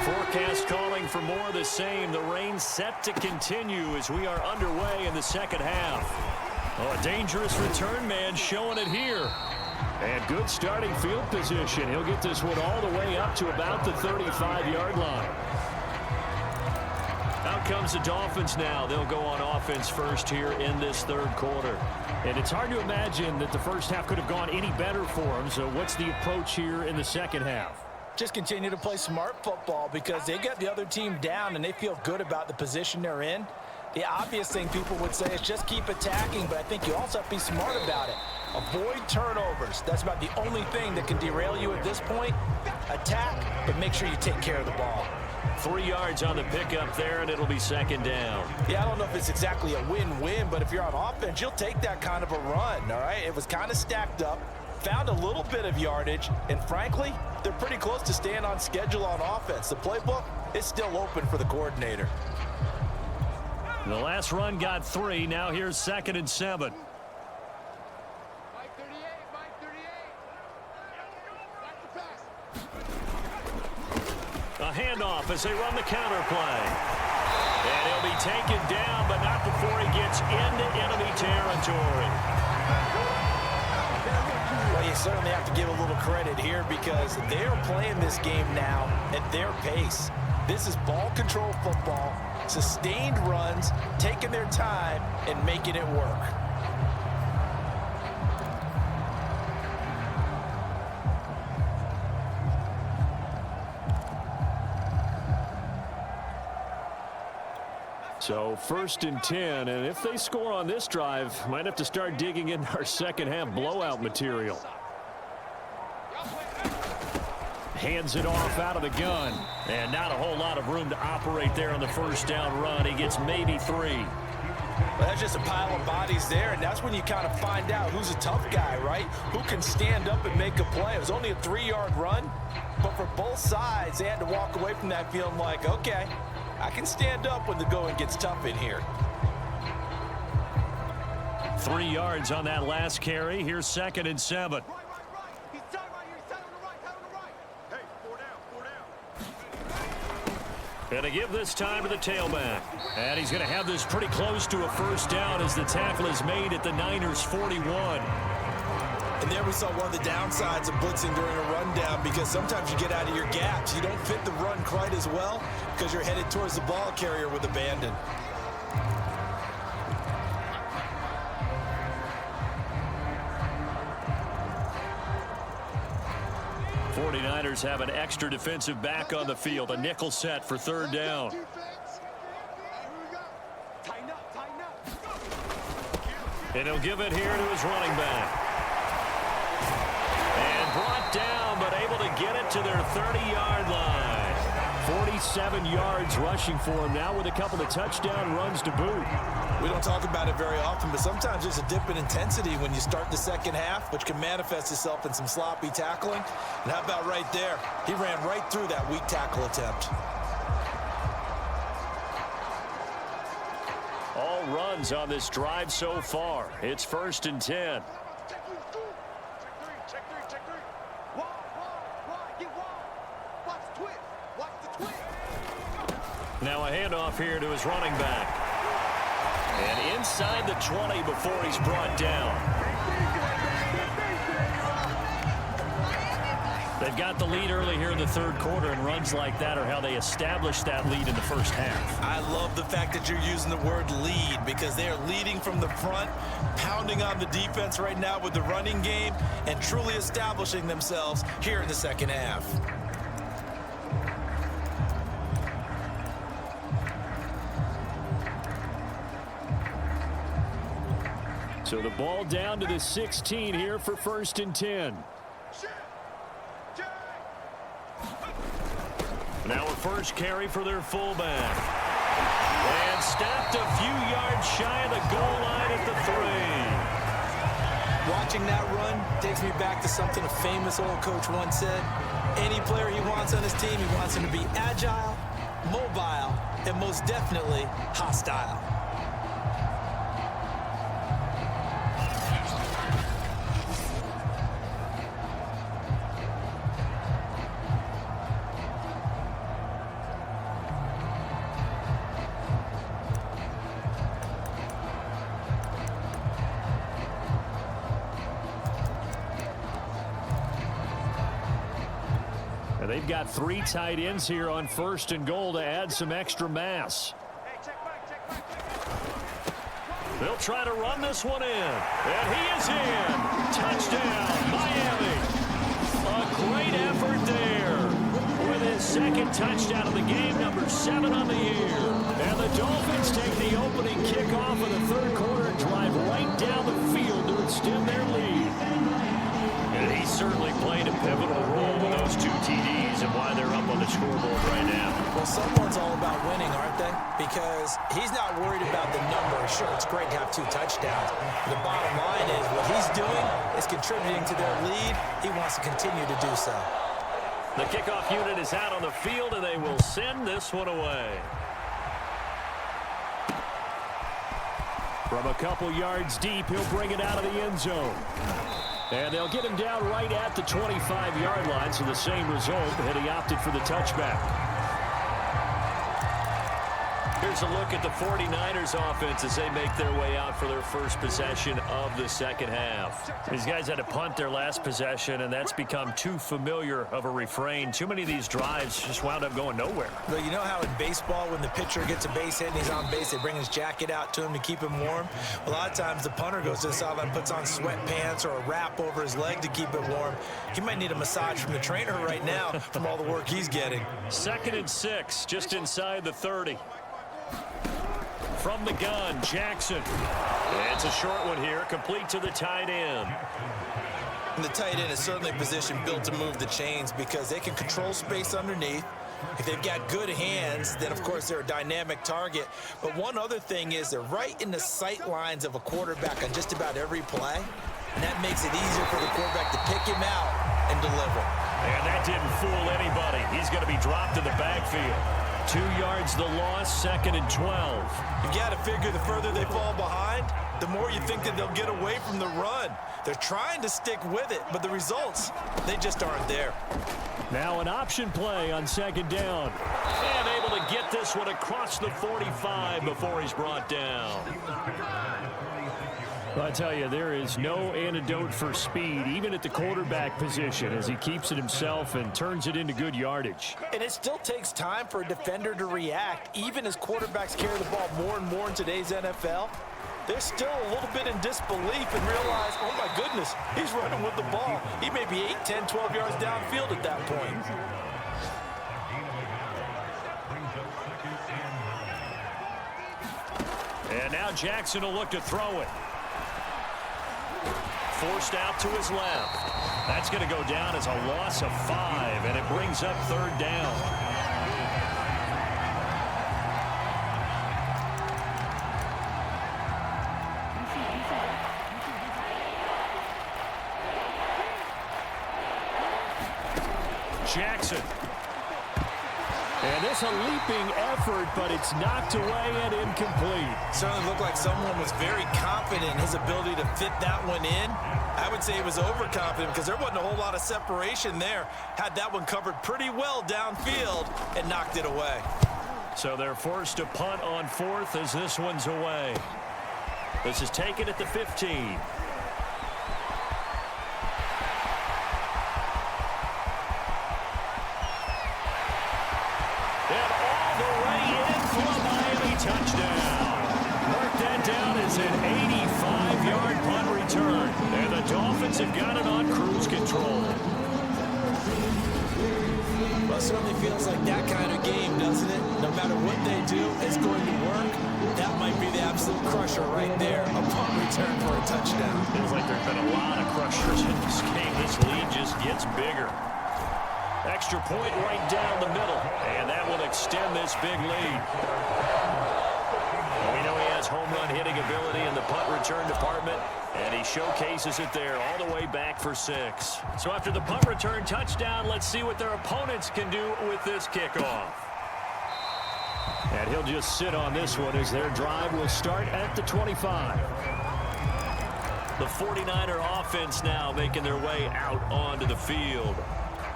Forecast calling for more of the same. The rain set to continue as we are underway in the second half. Oh, a dangerous return man showing it here. And good starting field position. He'll get this one all the way up to about the 35-yard line. Out comes the Dolphins now. They'll go on offense first here in this third quarter. And it's hard to imagine that the first half could have gone any better for them. So what's the approach here in the second half? Just continue to play smart football because they get the other team down and they feel good about the position they're in. The obvious thing people would say is just keep attacking, but I think you also have to be smart about it. Avoid turnovers. That's about the only thing that can derail you at this point. Attack, but make sure you take care of the ball. 3 yards on the pickup there, and it'll be second down. Yeah, I don't know if it's exactly a win-win, but if you're on offense, you'll take that kind of a run, all right? It was kind of stacked up, found a little bit of yardage, and frankly, they're pretty close to staying on schedule on offense. The playbook is still open for the coordinator. The last run got 3. Now here's 2nd and 7. A handoff as they run the counter play. And he'll be taken down, but not before he gets into enemy territory. Well, you certainly have to give a little credit here because they're playing this game now at their pace. This is ball control football, sustained runs, taking their time, and making it work. So 1st and 10, and if they score on this drive, might have to start digging in our second half blowout material. Hands it off out of the gun. And not a whole lot of room to operate there on the first down run. He gets maybe 3. Well, that's just a pile of bodies there, and that's when you kind of find out who's a tough guy, right? Who can stand up and make a play. It was only a 3-yard run, but for both sides, they had to walk away from that feeling like, okay, I can stand up when the going gets tough in here. 3 yards on that last carry. Here's 2nd and 7. And to give this time to the tailback. And he's going to have this pretty close to a first down as the tackle is made at the Niners' 41. And there we saw one of the downsides of blitzing during a rundown, because sometimes you get out of your gaps. You don't fit the run quite as well because you're headed towards the ball carrier with abandon. 49ers have an extra defensive back on the field. A nickel set for 3rd down. And he'll give it here to his running back. And brought down, but able to get it to their 30-yard line. 47 yards rushing for him now with a couple of touchdown runs to boot. We don't talk about it very often, but sometimes there's a dip in intensity when you start the second half, which can manifest itself in some sloppy tackling. And how about right there? He ran right through that weak tackle attempt. All runs on this drive so far. It's 1st and 10. Now a handoff here to his running back. And inside the 20 before he's brought down. They've got the lead early here in the 3rd quarter, and runs like that are how they establish that lead in the first half. I love the fact that you're using the word lead, because they are leading from the front, pounding on the defense right now with the running game, and truly establishing themselves here in the second half. So the ball down to the 16 here for 1st and 10. Now a first carry for their fullback. And stopped a few yards shy of the goal line at the 3. Watching that run takes me back to something a famous old coach once said. Any player he wants on his team, he wants him to be agile, mobile, and most definitely hostile. They've got 3 tight ends here on 1st and goal to add some extra mass. They'll try to run this one in. And he is in. Touchdown, Miami. A great effort there. With his 2nd touchdown of the game, number 7 on the year. And the Dolphins take the opening kickoff of the 3rd quarter and drive right down the field to extend their lead. And he certainly played a pivotal role with those 2 TDs and why they're up on the scoreboard right now. Well, someone's all about winning, aren't they? Because he's not worried about the number. Sure, it's great to have 2 touchdowns. The bottom line is what he's doing is contributing to their lead. He wants to continue to do so. The kickoff unit is out on the field, and they will send this one away. From a couple yards deep, he'll bring it out of the end zone. And they'll get him down right at the 25-yard line, so the same result, and he opted for the touchback. Here's a look at the 49ers offense as they make their way out for their first possession of the second half. These guys had to punt their last possession, and that's become too familiar of a refrain. Too many of these drives just wound up going nowhere. Well, you know how in baseball, when the pitcher gets a base hit and he's on base, they bring his jacket out to him to keep him warm? A lot of times the punter goes to the sideline, puts on sweatpants or a wrap over his leg to keep it warm. He might need a massage from the trainer right now from all the work he's getting. 2nd and 6, just inside the 30. from the gun, Jackson. It's a short one here, complete to the tight end. And the tight end is certainly a position built to move the chains because they can control space underneath. If they've got good hands, then, of course, they're a dynamic target. But one other thing is they're right in the sight lines of a quarterback on just about every play, and that makes it easier for the quarterback to pick him out and deliver. And that didn't fool anybody. He's going to be dropped in the backfield. 2 yards the loss, 2nd and 12. You've got to figure the further they fall behind, the more you think that they'll get away from the run. They're trying to stick with it, but the results, they just aren't there. Now an option play on 2nd down. And able to get this one across the 45 before he's brought down. I tell you, there is no antidote for speed, even at the quarterback position, as he keeps it himself and turns it into good yardage. And it still takes time for a defender to react, even as quarterbacks carry the ball more and more in today's NFL. They're still a little bit in disbelief and realize, oh my goodness, he's running with the ball. He may be 8, 10, 12 yards downfield at that point. And now Jackson will look to throw it. Forced out to his left. That's going to go down as a loss of 5, and it brings up 3rd down. Jackson. And this a leaping effort, but it's knocked away and incomplete. Certainly looked like someone was very confident in his ability to fit that one in. I would say he was overconfident because there wasn't a whole lot of separation there. Had that one covered pretty well downfield and knocked it away. So they're forced to punt on 4th as this one's away. This is taken at the 15. Touchdown. Mark that down as an 85-yard punt return. And the Dolphins have got it on cruise control. Well, it certainly feels like that kind of game, doesn't it? No matter what they do, it's going to work. That might be the absolute crusher right there. A punt return for a touchdown. Feels like there's been a lot of crushers in this game. This lead just gets bigger. Extra point right down the middle. And that will extend this big lead. We know he has home run hitting ability in the punt return department, and he showcases it there all the way back for 6. So after the punt return touchdown, let's see what their opponents can do with this kickoff. And he'll just sit on this one as their drive will start at the 25. The 49er offense now making their way out onto the field.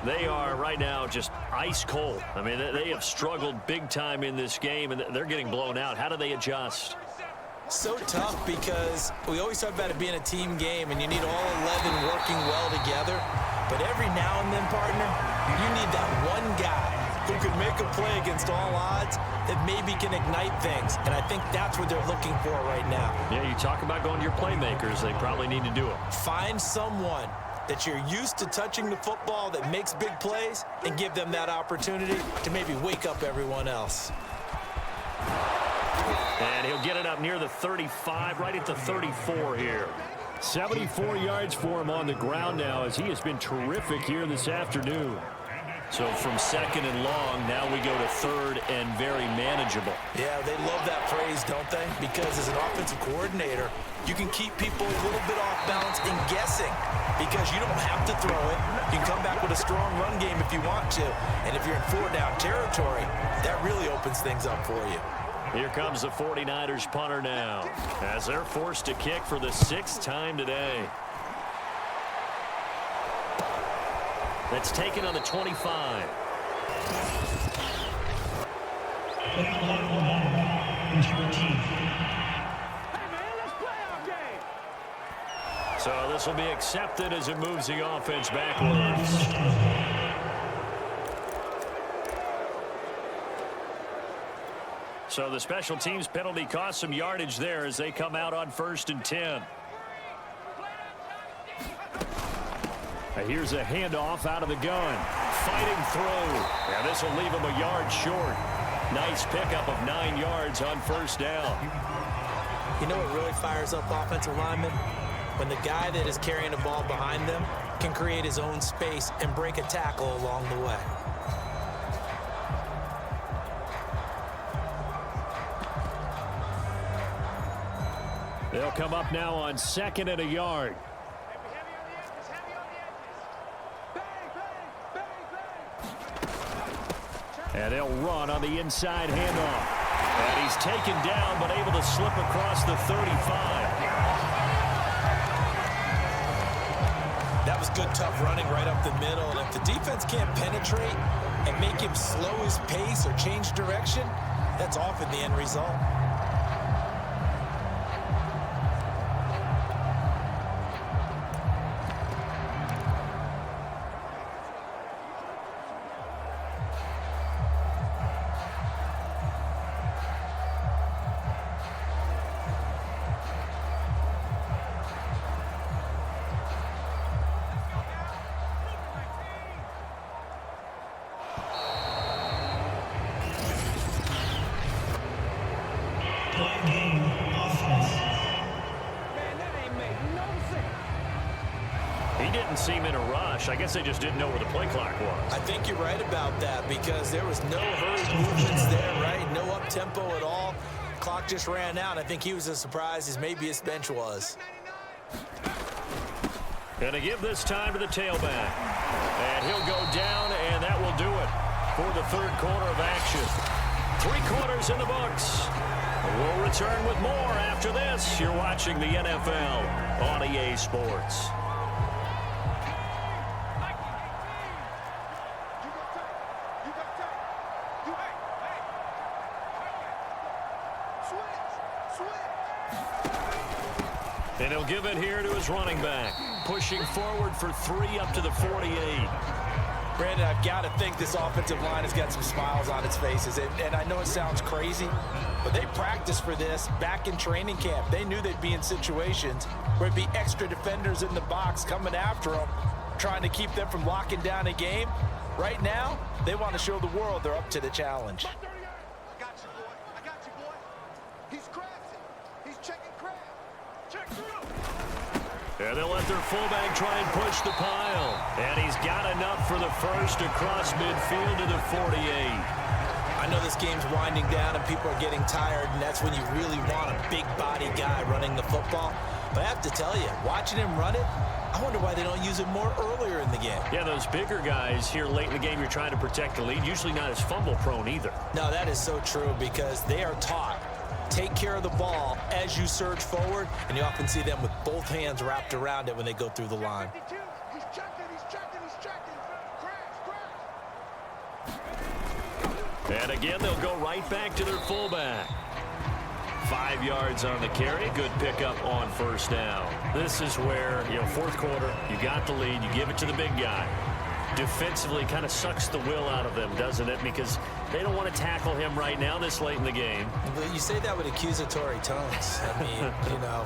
They are right now just ice cold. I mean, they have struggled big time in this game, and they're getting blown out. How do they adjust? So tough because we always talk about it being a team game, and you need all 11 working well together. But every now and then, partner, you need that one guy who could make a play against all odds that maybe can ignite things. And I think that's what they're looking for right now. Yeah, you talk about going to your playmakers. They probably need to do it. Find someone that you're used to touching the football that makes big plays and give them that opportunity to maybe wake up everyone else. And he'll get it up near the 35, right at the 34 here. 74 yards for him on the ground now as he has been terrific here this afternoon. So from 2nd and long, now we go to 3rd and very manageable. Yeah, they love that phrase, don't they? Because as an offensive coordinator, you can keep people a little bit off balance and guessing because you don't have to throw it. You can come back with a strong run game if you want to. And if you're in 4-down territory, that really opens things up for you. Here comes the 49ers punter now as they're forced to kick for the 6th time today. That's taken on the 25. So this will be accepted as it moves the offense backwards. So the special teams penalty cost some yardage there as they come out on 1st and 10. Here's a handoff out of the gun. Fighting through. And this will leave him a yard short. Nice pickup of 9 yards on first down. You know what really fires up offensive linemen? When the guy that is carrying the ball behind them can create his own space and break a tackle along the way. They'll come up now on 2nd and a yard. And they'll run on the inside handoff. And he's taken down, but able to slip across the 35. That was good, tough running right up the middle. And if the defense can't penetrate and make him slow his pace or change direction, that's often the end result. He didn't seem in a rush. I guess they just didn't know where the play clock was. I think you're right about that because there was no hurried movements there, right? No up-tempo at all. Clock just ran out. I think he was as surprised as maybe his bench was. Gonna give this time to the tailback. And he'll go down, and that will do it for the third quarter of action. 3 quarters in the books. We'll return with more after this. You're watching the NFL on EA Sports. And he'll give it here to his running back. Pushing forward for 3 up to the 48. Brandon, I've got to think this offensive line has got some smiles on its faces. And I know it sounds crazy, but they practiced for this back in training camp. They knew they'd be in situations where it'd be extra defenders in the box coming after them, trying to keep them from locking down a game. Right now, they want to show the world they're up to the challenge. I got you, boy. I got you, boy. He's crashing. He's checking crash. Check through. And they'll let their fullback try and push the pile. And he's got enough for the first across midfield to the 48. I know this game's winding down and people are getting tired, and that's when you really want a big body guy running the football. But I have to tell you, watching him run it, I wonder why they don't use it more earlier in the game. Yeah, those bigger guys here late in the game, you're trying to protect the lead, usually not as fumble prone either. No, that is so true because they are taught. Take care of the ball as you surge forward, and you often see them with both hands wrapped around it when they go through the line. He's checking, he's checking, he's checking. Crash, crash. And again, they'll go right back to their fullback. 5 yards on the carry. Good pickup on first down. This is where, fourth quarter, you got the lead, you give it to the big guy. Defensively kind of sucks the will out of them, doesn't it? Because they don't want to tackle him right now this late in the game. But you say that with accusatory tones. I mean,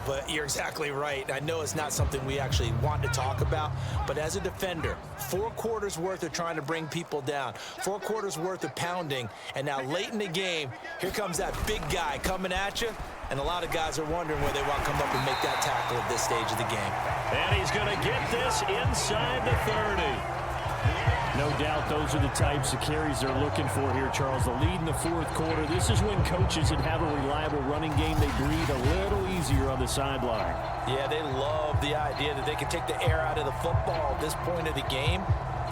but you're exactly right. I know it's not something we actually want to talk about, but as a defender, 4 quarters worth of trying to bring people down, 4 quarters worth of pounding, and now late in the game, here comes that big guy coming at you, and a lot of guys are wondering where they want to come up and make that tackle at this stage of the game. And he's going to get this inside the 30. No doubt those are the types of carries they're looking for here, Charles. The lead in the fourth quarter. This is when coaches that have a reliable running game, they breathe a little easier on the sideline. Yeah, they love the idea that they can take the air out of the football at this point of the game.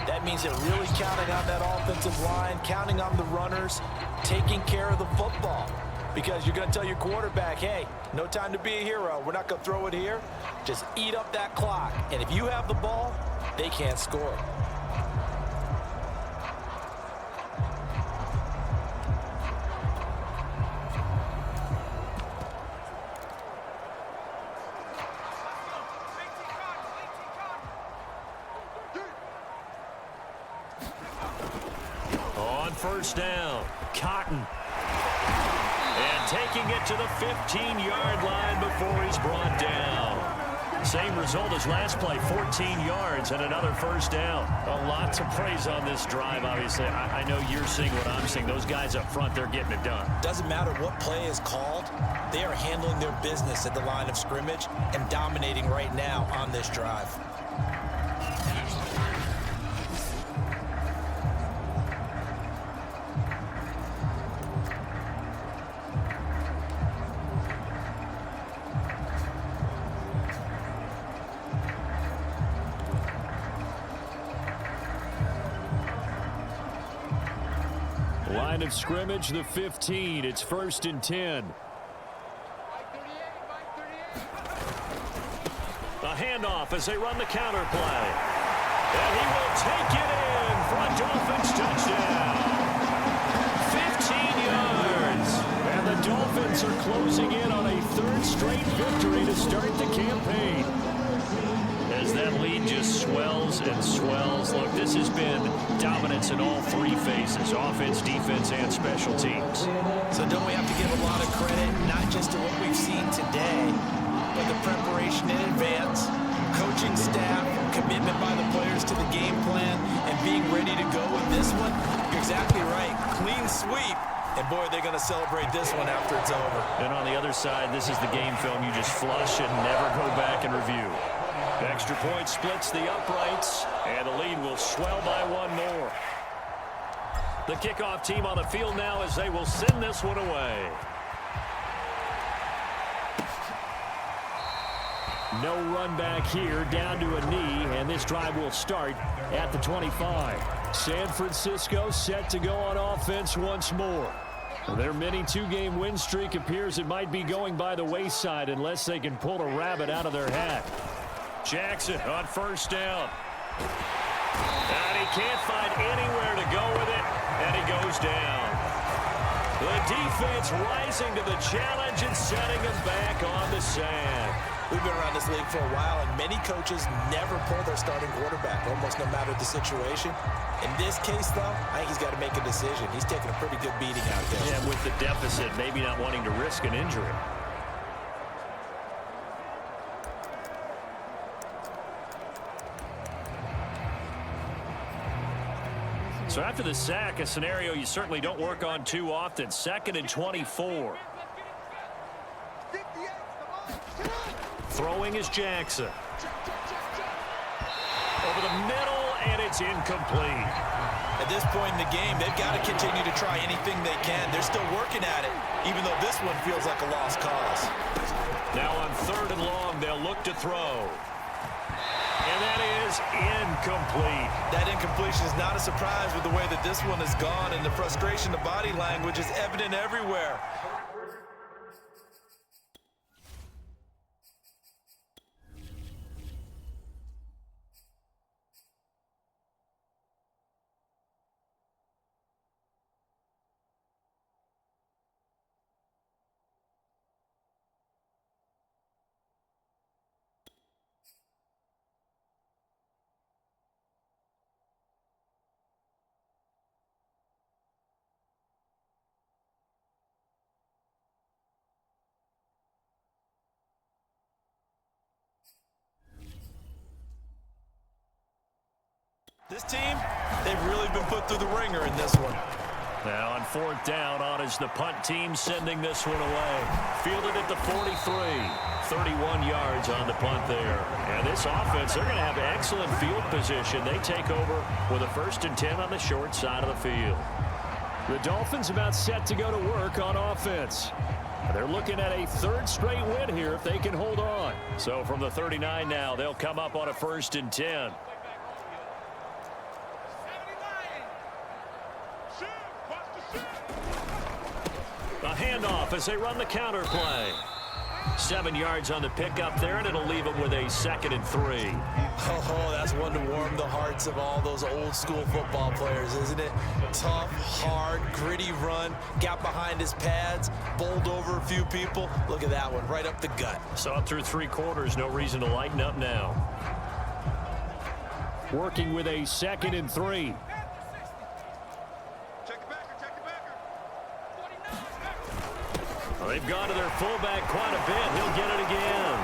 That means they're really counting on that offensive line, counting on the runners, taking care of the football. Because you're going to tell your quarterback, hey, no time to be a hero. We're not going to throw it here. Just eat up that clock. And if you have the ball, they can't score. First down, Cotton. And taking it to the 15-yard line before he's brought down. Same result as last play, 14 yards and another first down. A lot to praise on this drive, obviously. I know you're seeing what I'm seeing. Those guys up front, they're getting it done. Doesn't matter what play is called. They are handling their business at the line of scrimmage and dominating right now on this drive. Line of scrimmage, the 15. It's 1st and 10. A handoff as they run the counter play. And he will take it in for a Dolphins touchdown. 15 yards. And the Dolphins are closing in on a 3rd straight victory to start the campaign. As that lead just swells and swells. Look, this has been dominance in all 3 phases, offense, defense, and special teams. So don't we have to give a lot of credit, not just to what we've seen today, but the preparation in advance, coaching staff, commitment by the players to the game plan, and being ready to go with this one? You're exactly right. Clean sweep. And, boy, they're going to celebrate this one after it's over. And on the other side, this is the game film you just flush and never go back and review. Extra point splits the uprights, and the lead will swell by 1 more. The kickoff team on the field now as they will send this one away. No run back here, down to a knee, and this drive will start at the 25. San Francisco set to go on offense once more. Their mini 2-game win streak appears it might be going by the wayside unless they can pull a rabbit out of their hat. Jackson on 1st down. And he can't find anywhere to go with it, and he goes down. The defense rising to the challenge and setting him back on the sand. We've been around this league for a while, and many coaches never pull their starting quarterback, almost no matter the situation. In this case, though, I think he's got to make a decision. He's taking a pretty good beating out there. Yeah, with the deficit, maybe not wanting to risk an injury. So after the sack, a scenario you certainly don't work on too often. 2nd and 24. Throwing is Jackson. Over the middle, and it's incomplete. At this point in the game, they've got to continue to try anything they can. They're still working at it, even though this one feels like a lost cause. Now on 3rd and long, they'll look to throw. And that is incomplete. That incompletion is not a surprise with the way that this one has gone, and the frustration, the body language is evident everywhere. This team, they've really been put through the ringer in this one. Now on 4th down, on is the punt team sending this one away. Fielded at the 43. 31 yards on the punt there. And this offense, they're going to have excellent field position. They take over with a 1st and 10 on the short side of the field. The Dolphins about set to go to work on offense. They're looking at a 3rd straight win here if they can hold on. So from the 39 now, they'll come up on a 1st and 10. A handoff as they run the counter play. 7 yards on the pickup there, and it'll leave them with a 2nd and 3. Oh, that's one to warm the hearts of all those old school football players, isn't it? Tough, hard, gritty run, got behind his pads, bowled over a few people. Look at that one, right up the gut. Saw through 3 quarters, no reason to lighten up now. Working with a 2nd and 3. Well, they've gone to their fullback quite a bit. He'll get it again.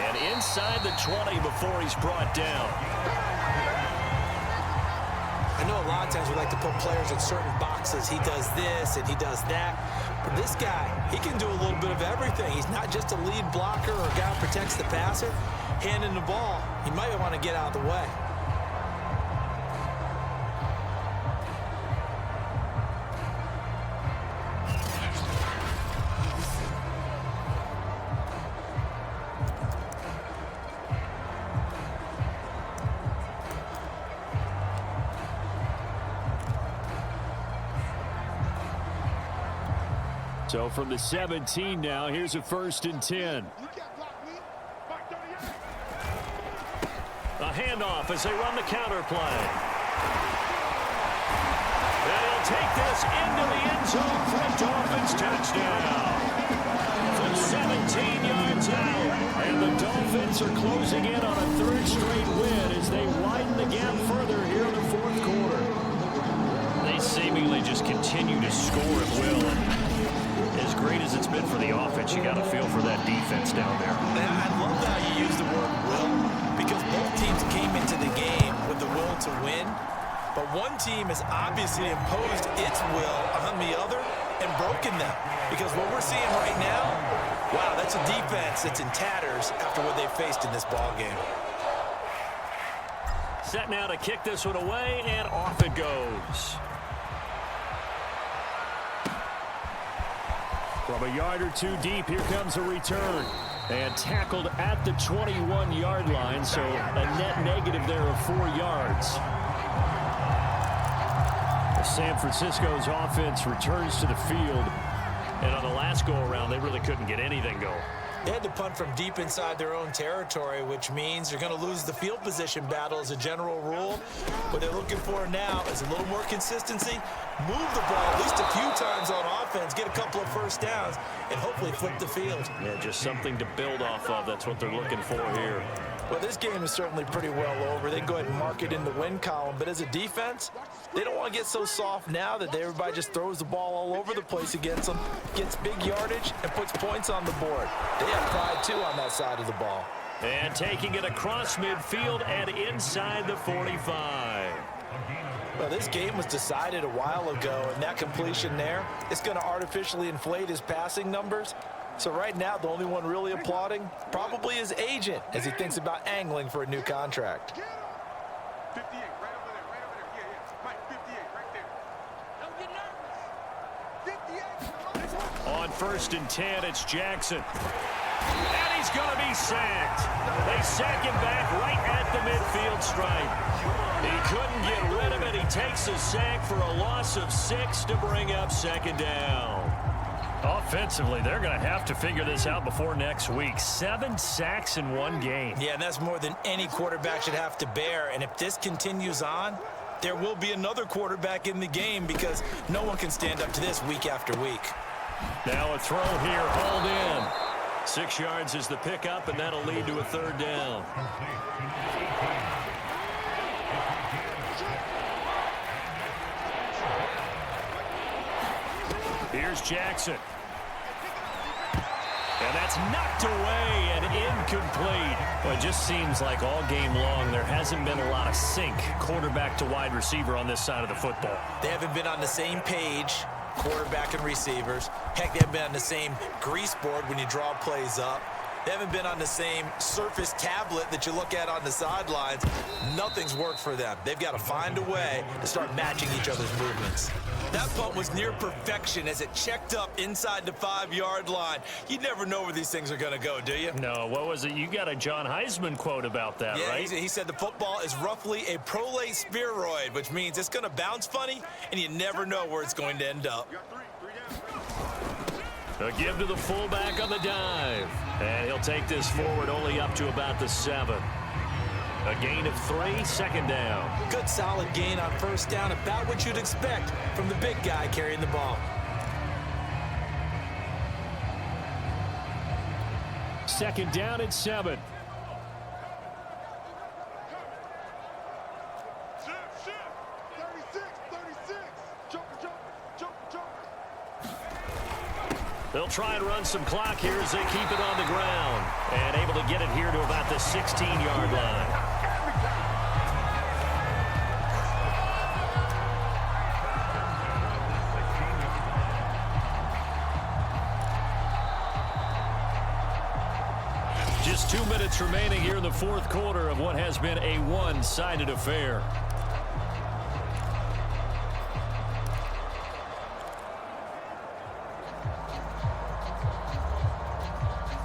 And inside the 20 before he's brought down. I know a lot of times we like to put players in certain boxes. He does this and he does that. But this guy, he can do a little bit of everything. He's not just a lead blocker or a guy who protects the passer. Handing the ball, he might want to get out of the way. So from the 17 now, here's a 1st and 10. A handoff as they run the counter play. And he'll take this into the end zone for a Dolphins touchdown. From 17 yards out. And the Dolphins are closing in on a 3rd straight win as they widen the gap further here in the 4th quarter. They seemingly just continue to score at will. As great as it's been for the offense, you got to feel for that defense down there. I love how you use the word will, because both teams came into the game with the will to win, but one team has obviously imposed its will on the other and broken them. Because what we're seeing right now, wow, that's a defense that's in tatters after what they faced in this ball game. Set now to kick this one away, and off it goes. From a yard or two deep, here comes a return. And tackled at the 21-yard line, so a net negative there of 4 yards. San Francisco's offense returns to the field. And on the last go-around, they really couldn't get anything going. They had to punt from deep inside their own territory, which means they're going to lose the field position battle as a general rule. What they're looking for now is a little more consistency, move the ball at least a few times on offense, get a couple of first downs, and hopefully flip the field. Yeah, just something to build off of. That's what they're looking for here. Well, this game is certainly pretty well over. They can go ahead and mark it in the win column. But as a defense, they don't want to get so soft now that everybody just throws the ball all over the place against them, gets big yardage, and puts points on the board. They have pride, too, on that side of the ball. And taking it across midfield and inside the 45. Well, this game was decided a while ago, and that completion there, it's going to artificially inflate his passing numbers. So right now, the only one really applauding probably his agent as he thinks about angling for a new contract. 58, right over there, Yeah, Mike, 58, right there. Don't get nervous. 58. On 1st and 10, it's Jackson. And he's going to be sacked. They sack him back right at the midfield stripe. He couldn't get rid of it. He takes a sack for a loss of 6 to bring up 2nd down. Offensively, they're going to have to figure this out before next week. 7 sacks in one game. Yeah, and that's more than any quarterback should have to bear. And if this continues on, there will be another quarterback in the game because no one can stand up to this week after week. Now a throw here, hauled in. 6 yards is the pickup, and that'll lead to a 3rd down. Here's Jackson. And that's knocked away and incomplete. Well, it just seems like all game long there hasn't been a lot of sync quarterback to wide receiver on this side of the football. They haven't been on the same page, quarterback and receivers. Heck, they haven't been on the same grease board when you draw plays up. They haven't been on the same surface tablet that you look at on the sidelines. Nothing's worked for them. They've got to find a way to start matching each other's movements. That punt was near perfection as it checked up inside the 5-yard line. You never know where these things are going to go, do you? No, what was it? You got a John Heisman quote about that, yeah, right? He said the football is roughly a prolate spheroid, which means it's going to bounce funny, and you never know where it's going to end up. A give to the fullback on the dive. And he'll take this forward only up to about the 7. A gain of 3, 2nd down. Good solid gain on 1st down, about what you'd expect from the big guy carrying the ball. 2nd down at 7. They'll try and run some clock here as they keep it on the ground. And able to get it here to about the 16-yard line. Just 2 minutes remaining here in the fourth quarter of what has been a one-sided affair.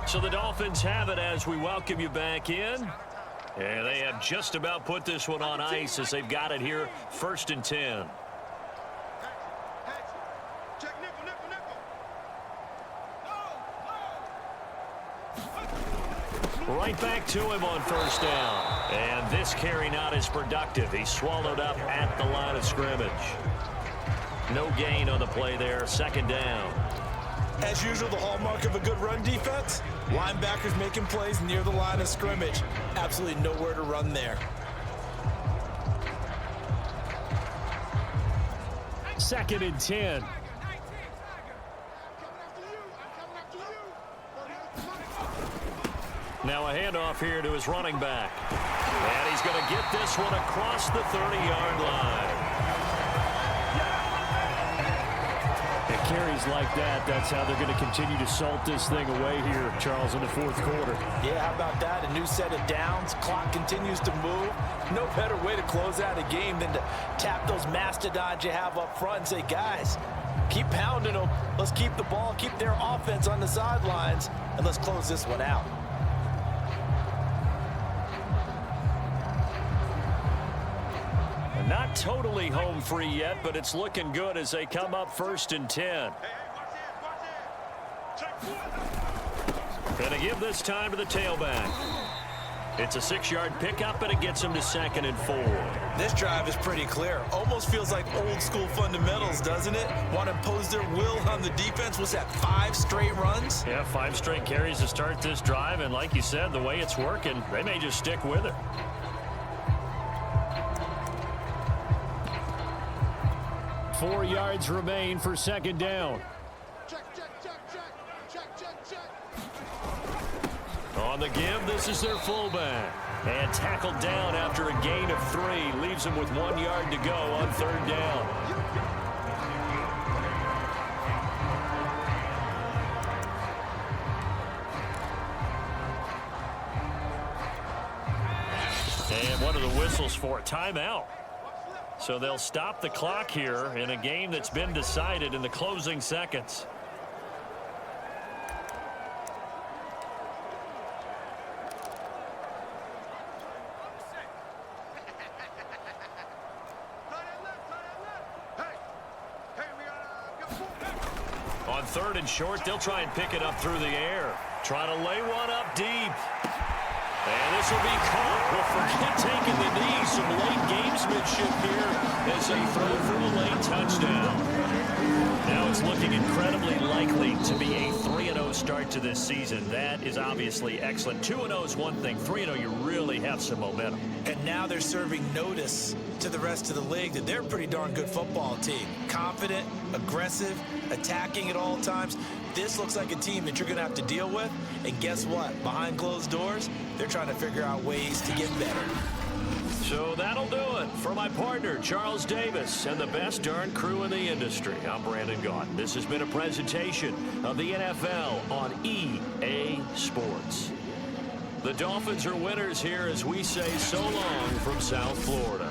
So the Dolphins have it as we welcome you back in. And they have just about put this one on ice as they've got it here, 1st and 10. Right back to him on 1st down. And this carry not as productive. He's swallowed up at the line of scrimmage. No gain on the play there, 2nd down. As usual, the hallmark of a good run defense, linebackers making plays near the line of scrimmage. Absolutely nowhere to run there. 2nd and 10. Now a handoff here to his running back. And he's going to get this one across the 30-yard line. Carries like that, that's how they're going to continue to salt this thing away here, Charles, in the fourth quarter. Yeah, how about that? A new set of downs. Clock continues to move. No better way to close out a game than to tap those mastodons you have up front and say, guys, keep pounding them. Let's keep the ball, keep their offense on the sidelines, and let's close this one out. Not totally home free yet, but it's looking good as they come up 1st and 10. Gonna give this time to the tailback. It's a 6-yard pickup, and it gets him to 2nd and 4. This drive is pretty clear. Almost feels like old school fundamentals, doesn't it? Want to impose their will on the defense. What's that, 5 straight runs? Yeah, 5 straight carries to start this drive, and like you said, the way it's working, they may just stick with it. 4 yards remain for 2nd down. On the give, this is their fullback. And tackled down after a gain of 3. Leaves him with 1 yard to go on 3rd down. And what are the whistles for? Timeout. So they'll stop the clock here in a game that's been decided in the closing seconds. On 3rd and short, they'll try and pick it up through the air. Trying to lay one up deep. And this will be caught. Well, forget taking the knee. Some late gamesmanship here as they throw for a late touchdown. Now it's looking incredibly likely to be a 3-0 start to this season. That is obviously excellent. 2-0 is one thing. 3-0, you really have some momentum. And now they're serving notice to the rest of the league that they're a pretty darn good football team. Confident, aggressive, attacking at all times. This looks like a team that you're going to have to deal with. And guess what? Behind closed doors, they're trying to figure out ways to get better. So that'll do it for my partner, Charles Davis, and the best darn crew in the industry. I'm Brandon Gaudin. This has been a presentation of the NFL on EA Sports. The Dolphins are winners here as we say so long from South Florida.